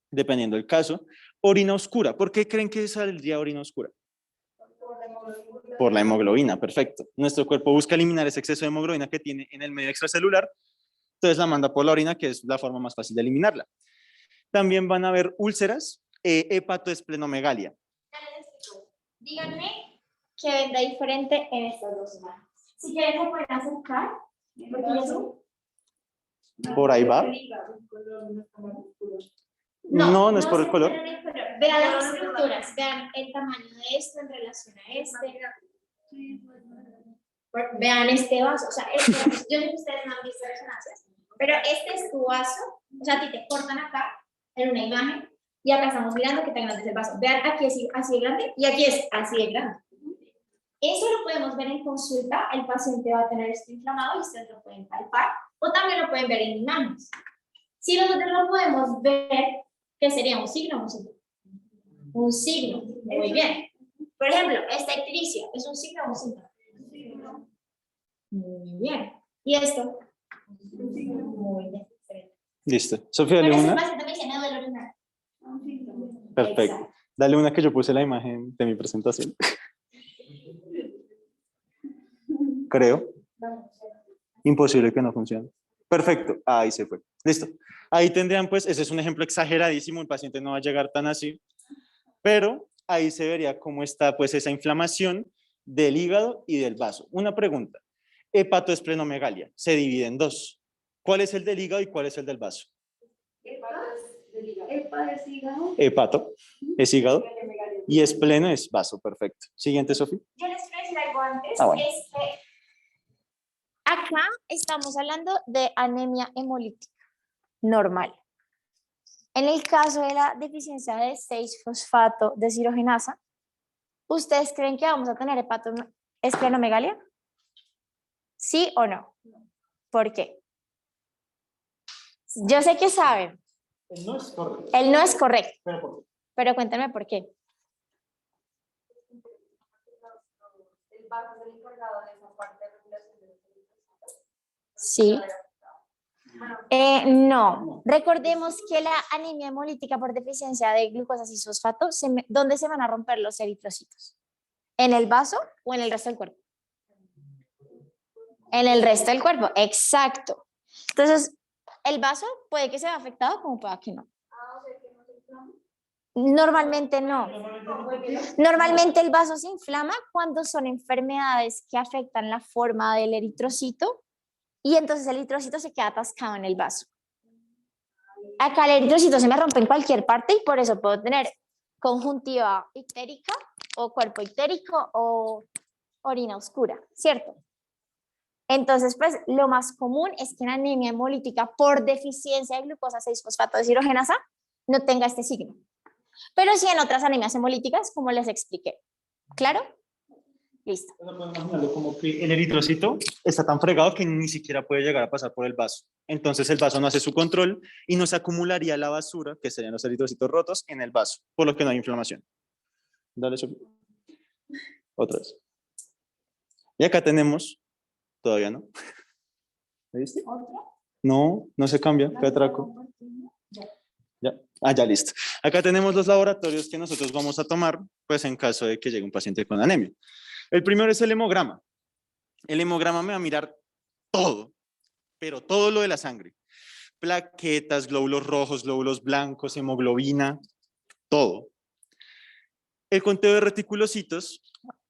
dependiendo del caso. Orina oscura. ¿Por qué creen que saldría orina oscura? Por la hemoglobina, perfecto. Nuestro cuerpo busca eliminar ese exceso de hemoglobina que tiene en el medio extracelular, entonces la manda por la orina, que es la forma más fácil de eliminarla. También van a haber úlceras, hepatoesplenomegalia. Ya les explico. Díganme qué vendrá diferente en estas dos imágenes. Si quieren, se pueden acercar. Porque ya son- Por ahí va. No, no es por el color. pero no el color. Vean las estructuras, vean el tamaño de esto en relación a este. Vean este vaso, o sea, yo sé que ustedes no han visto resonancias, pero este es tu vaso, o sea, a ti te cortan acá en una imagen y acá estamos mirando que tan grande es el vaso. Vean, aquí es así de grande y aquí es así de grande. Eso lo podemos ver en consulta, el paciente va a tener esto inflamado y ustedes lo pueden palpar, o también lo pueden ver en imágenes. Si nosotros lo podemos ver, ¿qué sería un signo o un signo? Un signo, muy bien. Por ejemplo, esta ictericia, ¿es un signo o un signo? Muy bien. ¿Y esto? Muy bien. Excelente. Listo. Sofía, Pero dale ese una. paciente me dice, me duele orinar. Perfecto. Exacto. Dale una que yo puse la imagen de mi presentación. Creo. Imposible que no funcione. Perfecto. Ahí se fue. Listo. Ahí tendrían, pues, ese es un ejemplo exageradísimo. El paciente no va a llegar tan así. Pero ahí se vería cómo está, pues, esa inflamación del hígado y del vaso. Una pregunta. Hepatoesplenomegalia se divide en dos. ¿Cuál es el del hígado y cuál es el del vaso? Epa es hígado. Hepato es hígado y espleno es vaso. Perfecto. Siguiente, Sofía. Yo les quiero decir algo antes, Ah, bueno. es que Acá estamos hablando de anemia hemolítica normal. En el caso de la deficiencia de 6-fosfato deshidrogenasa, ¿ustedes creen que vamos a tener hepatoesplenomegalia? ¿Sí o no? ¿Por qué? Yo sé que saben. No es correcto. Él no es correcto, Pero ¿por qué? pero cuéntenme por qué. El vaso es el encargado de esa parte de regulación de los eritrocitos. Sí. No, recordemos que la anemia hemolítica por deficiencia de glucosa 6-fosfato, ¿dónde se van a romper los eritrocitos? ¿En el vaso o en el resto del cuerpo? En el resto del cuerpo, exacto. Entonces, el vaso puede que se vea afectado como pueda que no. Normalmente no. Normalmente el vaso se inflama cuando son enfermedades que afectan la forma del eritrocito y entonces el eritrocito se queda atascado en el vaso. Acá el eritrocito se me rompe en cualquier parte y por eso puedo tener conjuntiva ictérica o cuerpo ictérico o orina oscura, ¿cierto? Entonces, pues lo más común es que en anemia hemolítica por deficiencia de glucosa 6-fosfato deshidrogenasa no tenga este signo. Pero sí en otras anemias hemolíticas, como les expliqué. ¿Claro? Listo. Podemos imaginarlo como que el eritrocito está tan fregado que ni siquiera puede llegar a pasar por el vaso. Entonces el vaso no hace su control y no se acumularía la basura, que serían los eritrocitos rotos, en el vaso, por lo que no hay inflamación. Dale, Sofía. Otra vez. Y acá tenemos, todavía no. ¿Me viste? No, no se cambia, qué atraco. Ya. Ah, ya listo. Acá tenemos los laboratorios que nosotros vamos a tomar, pues en caso de que llegue un paciente con anemia. El primero es el hemograma. El hemograma me va a mirar todo, pero todo lo de la sangre. Plaquetas, glóbulos rojos, glóbulos blancos, hemoglobina, todo. El conteo de reticulocitos,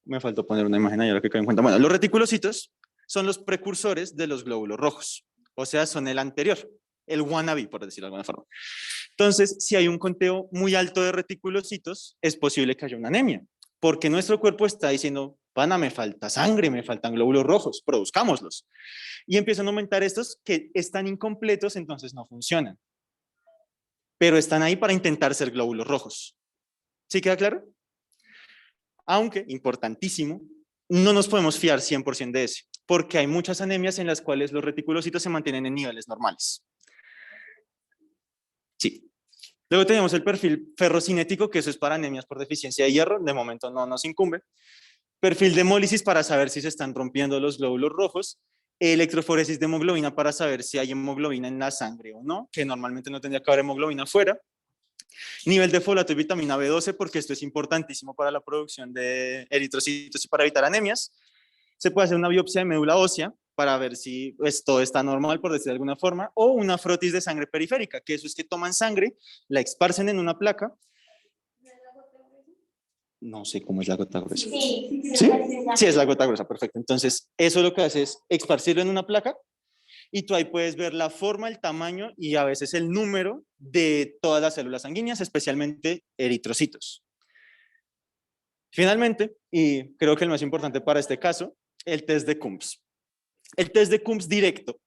me faltó poner una imagen ahí ahora que cae en cuenta. Bueno, los reticulocitos son los precursores de los glóbulos rojos, o sea, son el anterior, el wannabe, por decirlo de alguna forma. Entonces, si hay un conteo muy alto de reticulocitos, es posible que haya una anemia, porque nuestro cuerpo está diciendo, pana, me falta sangre, me faltan glóbulos rojos, produzcámoslos. Y empiezan a aumentar estos que están incompletos, entonces no funcionan. Pero están ahí para intentar ser glóbulos rojos. ¿Sí queda claro? Aunque, importantísimo, no nos podemos fiar 100% de ese, porque hay muchas anemias en las cuales los reticulocitos se mantienen en niveles normales. Sí. Luego tenemos el perfil ferrocinético, que eso es para anemias por deficiencia de hierro, de momento no nos incumbe. Perfil de hemólisis para saber si se están rompiendo los glóbulos rojos. Electroforesis de hemoglobina para saber si hay hemoglobina en la sangre o no, que normalmente no tendría que haber hemoglobina afuera. Nivel de folato y vitamina B12, porque esto es importantísimo para la producción de eritrocitos y para evitar anemias. Se puede hacer una biopsia de médula ósea para ver si pues, todo está normal, por decir de alguna forma, o una frotis de sangre periférica, que eso es que toman sangre, la esparcen en una placa. No sé cómo es la gota gruesa. Sí, ¿Sí? Sí, es la gota gruesa, perfecto. Entonces, eso lo que hace es esparcirlo en una placa y tú ahí puedes ver la forma, el tamaño y a veces el número de todas las células sanguíneas, especialmente eritrocitos. Finalmente, y creo que el más importante para este caso, el test de Coombs. El test de Coombs directo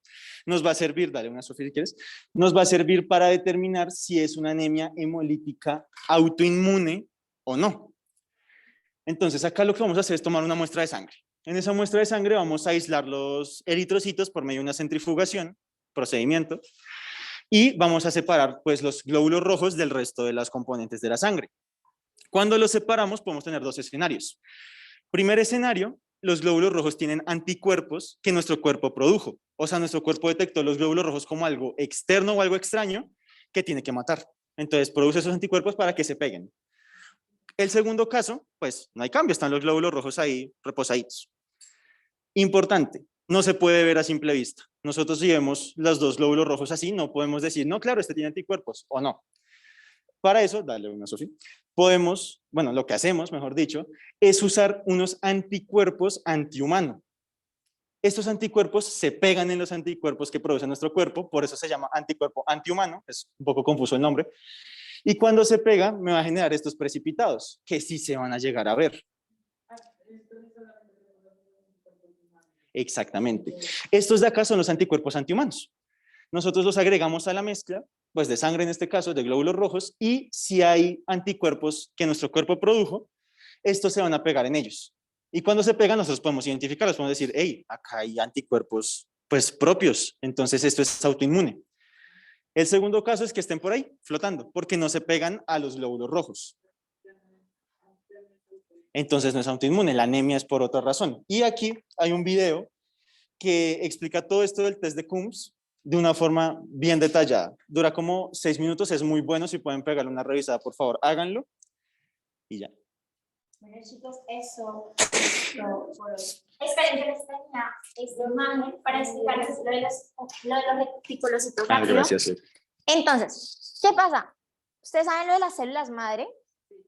nos va a servir, dale una Sofía si quieres, nos va a servir para determinar si es una anemia hemolítica autoinmune o no. Entonces, acá lo que vamos a hacer es tomar una muestra de sangre. En esa muestra de sangre vamos a aislar los eritrocitos por medio de una centrifugación, procedimiento, y vamos a separar pues, los glóbulos rojos del resto de las componentes de la sangre. Cuando los separamos, podemos tener dos escenarios. Primer escenario, los glóbulos rojos tienen anticuerpos que nuestro cuerpo produjo. O sea, nuestro cuerpo detectó los glóbulos rojos como algo externo o algo extraño que tiene que matar. Entonces, produce esos anticuerpos para que se peguen. El segundo caso, pues no hay cambio, están los glóbulos rojos ahí reposaditos. Importante, no se puede ver a simple vista. Nosotros si vemos los dos glóbulos rojos así, no podemos decir, no, claro, este tiene anticuerpos o no. Para eso, dale una, Sofía, podemos, bueno, lo que hacemos, mejor dicho, es usar unos anticuerpos antihumano. Estos anticuerpos se pegan en los anticuerpos que produce nuestro cuerpo, por eso se llama anticuerpo antihumano, es un poco confuso el nombre, y cuando se pega me va a generar estos precipitados, que sí se van a llegar a ver. Exactamente. Estos de acá son los anticuerpos antihumanos. Nosotros los agregamos a la mezcla, pues de sangre en este caso, de glóbulos rojos, y si hay anticuerpos que nuestro cuerpo produjo, estos se van a pegar en ellos. Y cuando se pegan, nosotros podemos identificarlos, podemos decir, hey, acá hay anticuerpos pues propios, entonces esto es autoinmune. El segundo caso es que estén por ahí, flotando, porque no se pegan a los glóbulos rojos. Entonces no es autoinmune, la anemia es por otra razón. Y aquí hay un video que explica todo esto del test de Coombs de una forma bien detallada. Dura como 6 minutos, es muy bueno, si pueden pegarle una revisada, por favor, háganlo. Y ya. Bueno, chicos, eso por hoy. Esperen que les tenía este imagen para explicarles lo de los reticulocitos rápido. Gracias. Entonces, ¿qué pasa? ¿Ustedes saben lo de las células madre?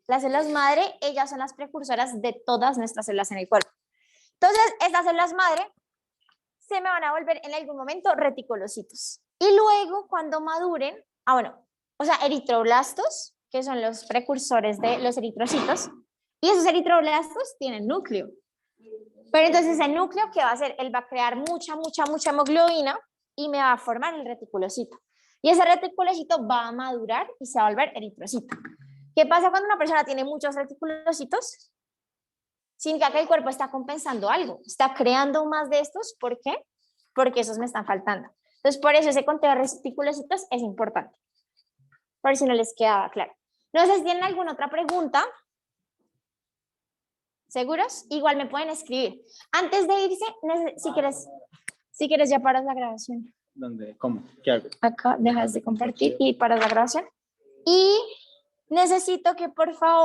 Las células madre, ellas son las precursoras de todas nuestras células en el cuerpo. Entonces, estas células madre se me van a volver en algún momento reticulocitos. Y luego, cuando maduren, o sea, eritroblastos, que son los precursores de los eritrocitos, y esos eritroblastos tienen núcleo. Pero entonces ese núcleo, ¿qué va a hacer? Él va a crear mucha hemoglobina y me va a formar el reticulocito. Y ese reticulocito va a madurar y se va a volver eritrocito. ¿Qué pasa cuando una persona tiene muchos reticulocitos? Significa que el cuerpo está compensando algo, está creando más de estos. ¿Por qué? Porque esos me están faltando. Entonces, por eso ese conteo de reticulocitos es importante. Por si no les quedaba claro. No sé si tienen alguna otra pregunta. ¿Seguros? Igual me pueden escribir. Antes de irse, si quieres ya paras la grabación. ¿Dónde? ¿Cómo? ¿Qué hago? Acá dejas de compartir y paras la grabación. Y necesito que por favor